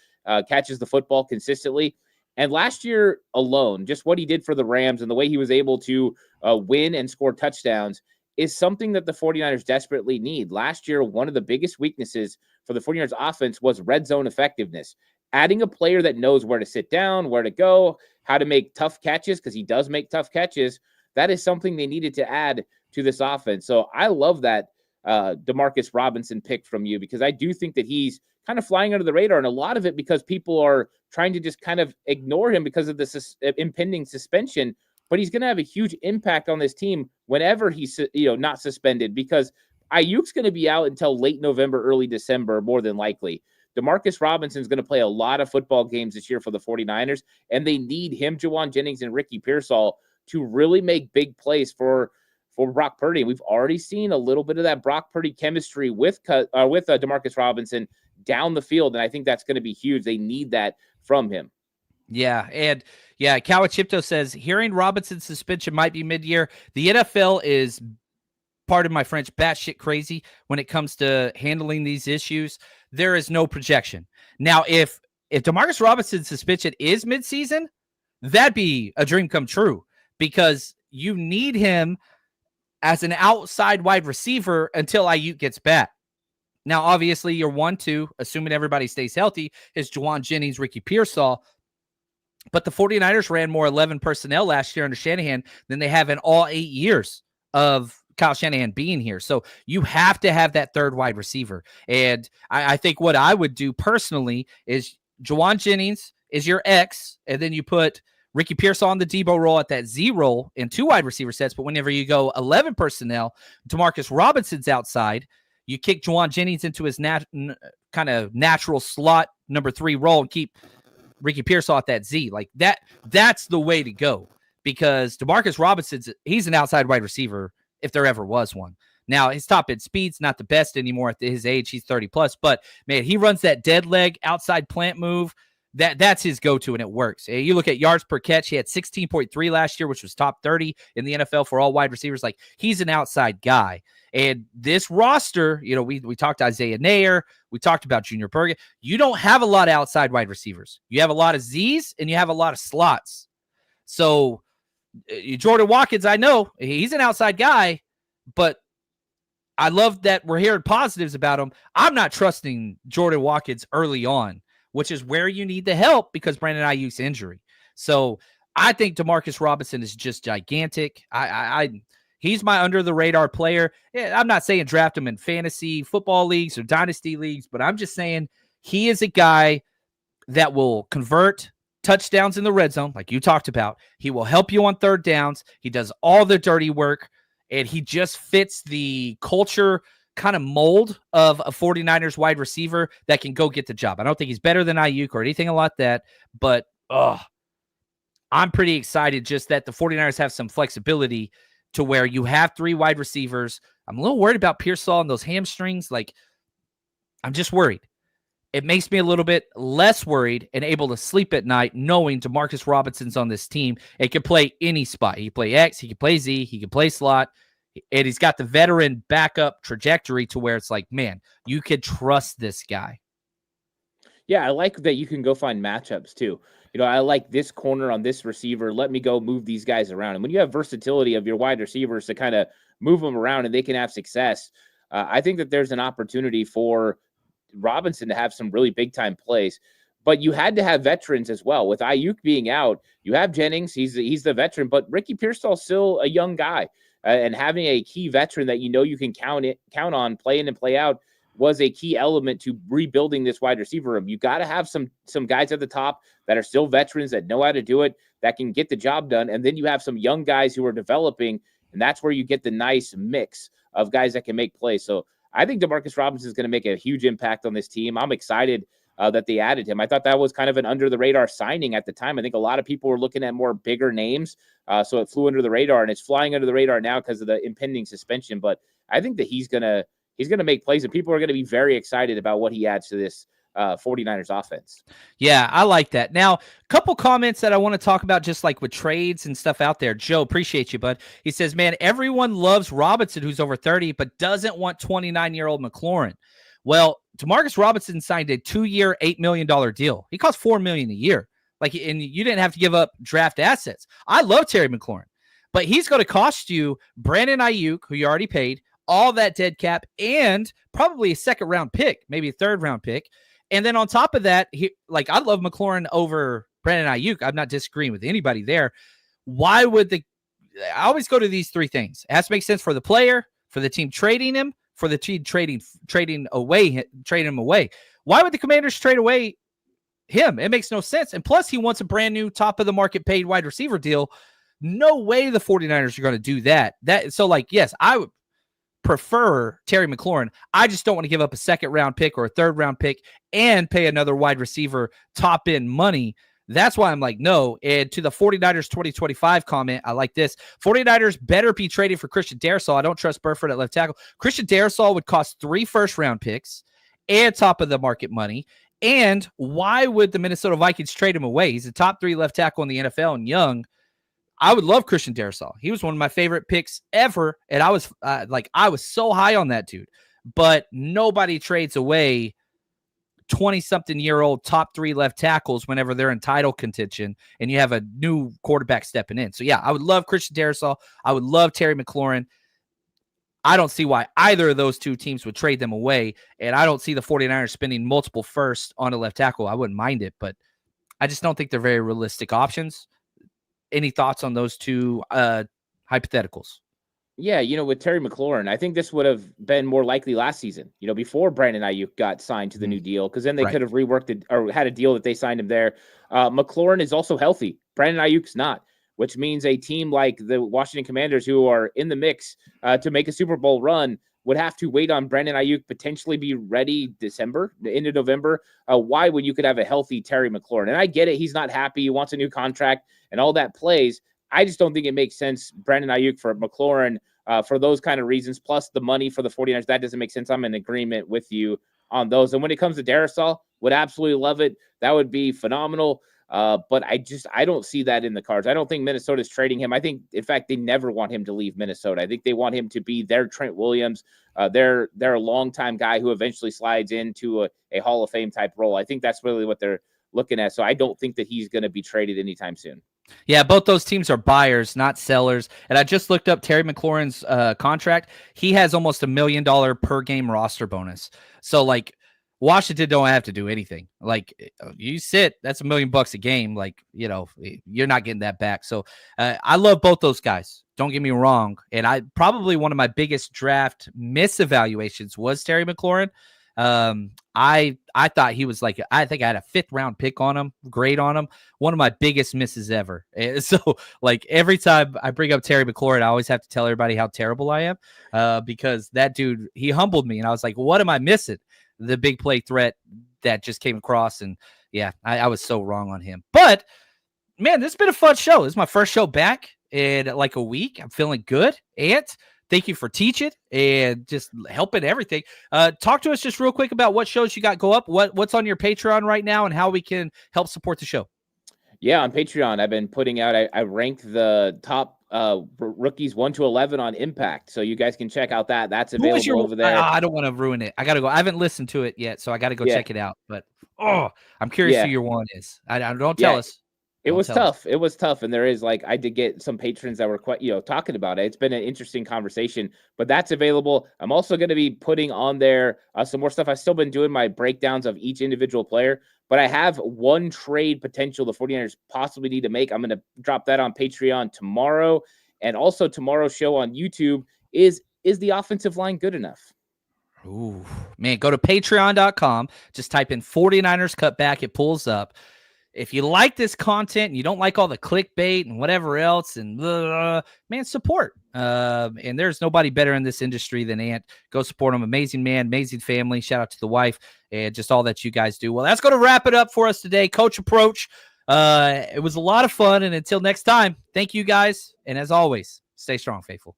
catches the football consistently. And last year alone, just what he did for the Rams and the way he was able to win and score touchdowns is something that the 49ers desperately need. Last year, one of the biggest weaknesses for the 49ers offense was red zone effectiveness. Adding a player that knows where to sit down, where to go, how to make tough catches, because he does make tough catches, that is something they needed to add to this offense. So I love that Demarcus Robinson pick from you because I do think that he's kind of flying under the radar, and a lot of it because people are trying to just kind of ignore him because of the impending suspension. But he's going to have a huge impact on this team whenever he's not suspended because Ayuk's going to be out until late November, early December, more than likely. Demarcus Robinson's going to play a lot of football games this year for the 49ers, and they need him, Juwan Jennings, and Ricky Pearsall to really make big plays for Brock Purdy. We've already seen a little bit of that Brock Purdy chemistry with Demarcus Robinson down the field, and I think that's going to be huge. They need that from him. Yeah, and Kawachipto says, hearing Robinson's suspension might be mid-year. The NFL is, pardon my French, batshit crazy when it comes to handling these issues. There is no projection. Now, if Demarcus Robinson's suspension is mid-season, that'd be a dream come true because you need him as an outside wide receiver until Ayuk gets back. Now, obviously, your 1-2, assuming everybody stays healthy, is Juwan Jennings, Ricky Pearsall. But the 49ers ran more 11 personnel last year under Shanahan than they have in all 8 years of Kyle Shanahan being here. So you have to have that third wide receiver. And I think what I would do personally is Juwan Jennings is your X, and then you put Ricky Pearsall on the Debo role at that Z role in 2 wide receiver sets. But whenever you go 11 personnel, Demarcus Robinson's outside. You kick Juwan Jennings into his kind of natural slot number 3 role and keep Ricky Pearsall at that Z. Like that's the way to go because Demarcus Robinson's he's an outside wide receiver if there ever was one. Now, his top end speed's not the best anymore at his age. He's 30 plus, but man, he runs that dead leg outside plant move That's his go-to, and it works. You look at yards per catch, he had 16.3 last year, which was top 30 in the NFL for all wide receivers. Like, he's an outside guy. And this roster, we talked Isaiah Nair, we talked about Junior Bergen. You don't have a lot of outside wide receivers. You have a lot of Z's, and you have a lot of slots. So Jordan Watkins, I know he's an outside guy, but I love that we're hearing positives about him. I'm not trusting Jordan Watkins early on, which is where you need the help because Brandon Ayuk's injury. So I think Demarcus Robinson is just gigantic. He's my under-the-radar player. Yeah, I'm not saying draft him in fantasy football leagues or dynasty leagues, but I'm just saying he is a guy that will convert touchdowns in the red zone, like you talked about. He will help you on third downs. He does all the dirty work, and he just fits the culture kind of mold of a 49ers wide receiver that can go get the job. I don't think he's better than Ayuk or anything like that, but I'm pretty excited just that the 49ers have some flexibility to where you have 3 wide receivers. I'm a little worried about Pearsall and those hamstrings. Like, I'm just worried. It makes me a little bit less worried and able to sleep at night knowing Demarcus Robinson's on this team. It can play any spot. He can play X, he can play Z, he can play slot, and he's got the veteran backup trajectory to where it's like, man, you could trust this guy. Yeah, I like that you can go find matchups too. I like this corner on this receiver. Let me go move these guys around. And when you have versatility of your wide receivers to kind of move them around and they can have success, I think that there's an opportunity for Robinson to have some really big time plays. But you had to have veterans as well. With Ayuk being out, you have Jennings. He's the veteran, but Ricky Pearsall's still a young guy. And having a key veteran that you can count on play in and play out was a key element to rebuilding this wide receiver room. You got to have some guys at the top that are still veterans that know how to do it, that can get the job done. And then you have some young guys who are developing, and that's where you get the nice mix of guys that can make plays. So I think Demarcus Robinson is going to make a huge impact on this team. I'm excited that they added him. I thought that was kind of an under-the-radar signing at the time. I think a lot of people were looking at more bigger names, so it flew under the radar, and it's flying under the radar now because of the impending suspension. But I think that he's gonna make plays, and people are going to be very excited about what he adds to this 49ers offense. Yeah, I like that. Now, a couple comments that I want to talk about just like with trades and stuff out there. Joe, appreciate you, bud. He says, man, everyone loves Robinson, who's over 30, but doesn't want 29-year-old McLaurin. Well, Demarcus Robinson signed a 2-year, $8 million deal. He costs $4 million a year. And you didn't have to give up draft assets. I love Terry McLaurin, but he's going to cost you Brandon Ayuk, who you already paid, all that dead cap, and probably a second-round pick, maybe a third-round pick. And then on top of that, I love McLaurin over Brandon Ayuk. I'm not disagreeing with anybody there. Why would I always go to these 3 things. It has to make sense for the player, for the team trading him, for the team trading him away. Why would the Commanders trade away him? It makes no sense. And plus, he wants a brand new top-of-the-market paid wide receiver deal. No way the 49ers are going to do that. Yes, I would prefer Terry McLaurin. I just don't want to give up a second-round pick or a third-round pick and pay another wide receiver top-end money. That's why I'm like, no. And to the 49ers 2025 comment, I like this. 49ers better be trading for Christian Darrisaw. I don't trust Burford at left tackle. Christian Darrisaw would cost 3 first-round picks and top-of-the-market money. And why would the Minnesota Vikings trade him away? He's a top 3 left tackle in the NFL and young. I would love Christian Darrisaw. He was one of my favorite picks ever, and I was so high on that dude. But nobody trades away 20-something-year-old top 3 left tackles whenever they're in title contention, and you have a new quarterback stepping in. So, yeah, I would love Christian Darrisaw. I would love Terry McLaurin. I don't see why either of those 2 teams would trade them away, and I don't see the 49ers spending multiple firsts on a left tackle. I wouldn't mind it, but I just don't think they're very realistic options. Any thoughts on those 2 hypotheticals? Yeah, with Terry McLaurin, I think this would have been more likely last season, before Brandon Ayuk got signed to the new deal, because then they could have reworked it or had a deal that they signed him there. McLaurin is also healthy. Brandon Ayuk's not, which means a team like the Washington Commanders, who are in the mix to make a Super Bowl run, would have to wait on Brandon Ayuk, potentially be ready December, into November. Why when you could have a healthy Terry McLaurin? And I get it. He's not happy. He wants a new contract and all that plays. I just don't think it makes sense, Brandon Ayuk for McLaurin, for those kind of reasons, plus the money for the 49ers. That doesn't make sense. I'm in agreement with you on those. And when it comes to Darrisaw, would absolutely love it. That would be phenomenal. But I don't see that in the cards. I don't think Minnesota's trading him. I think, in fact, they never want him to leave Minnesota. I think they want him to be their Trent Williams. They're a longtime guy who eventually slides into a Hall of Fame type role. I think that's really what they're looking at. So I don't think that he's going to be traded anytime soon. Yeah, both those teams are buyers, not sellers. And I just looked up Terry McLaurin's contract. He has almost $1 million per game roster bonus. So, like, Washington don't have to do anything. Like, you sit, that's $1 million a game. Like, you know, you're not getting that back. So I love both those guys. Don't get me wrong. And I probably one of my biggest draft misevaluations was Terry McLaurin. I thought he was like, I think I had a 5th round pick on him, grade on him. One of my biggest misses ever. And so, like, every time I bring up Terry McLaurin, I always have to tell everybody how terrible I am because that dude, he humbled me. And I was like, what am I missing? The big play threat that just came across. And yeah, I was so wrong on him. But man, this has been a fun show. This is my first show back in like a week. I'm feeling good. Ant, thank you for teaching and just helping everything. Talk to us just real quick about what shows you got go up, what's on your Patreon right now, and how we can help support the show. Yeah, on Patreon, I've been putting out, I ranked the top rookies 1 to 11 on Impact. So you guys can check out that. That's available over there. I don't want to ruin it. I got to go. I haven't listened to it yet, so I got to go check it out. But, I'm curious who your one is. I don't tell us. It was tough. It was tough. And there is I did get some patrons that were quite, talking about it. It's been an interesting conversation, but that's available. I'm also going to be putting on there some more stuff. I've still been doing my breakdowns of each individual player, but I have one trade potential the 49ers possibly need to make. I'm going to drop that on Patreon tomorrow. And also tomorrow's show on YouTube is the offensive line good enough? Ooh, man, go to patreon.com. Just type in 49ers Cutback. It pulls up. If you like this content and you don't like all the clickbait and whatever else, and man, support. And there's nobody better in this industry than Ant. Go support him. Amazing man, amazing family. Shout out to the wife and just all that you guys do. Well, that's going to wrap it up for us today. Coach Approach. It was a lot of fun. And until next time, thank you guys. And as always, stay strong, faithful.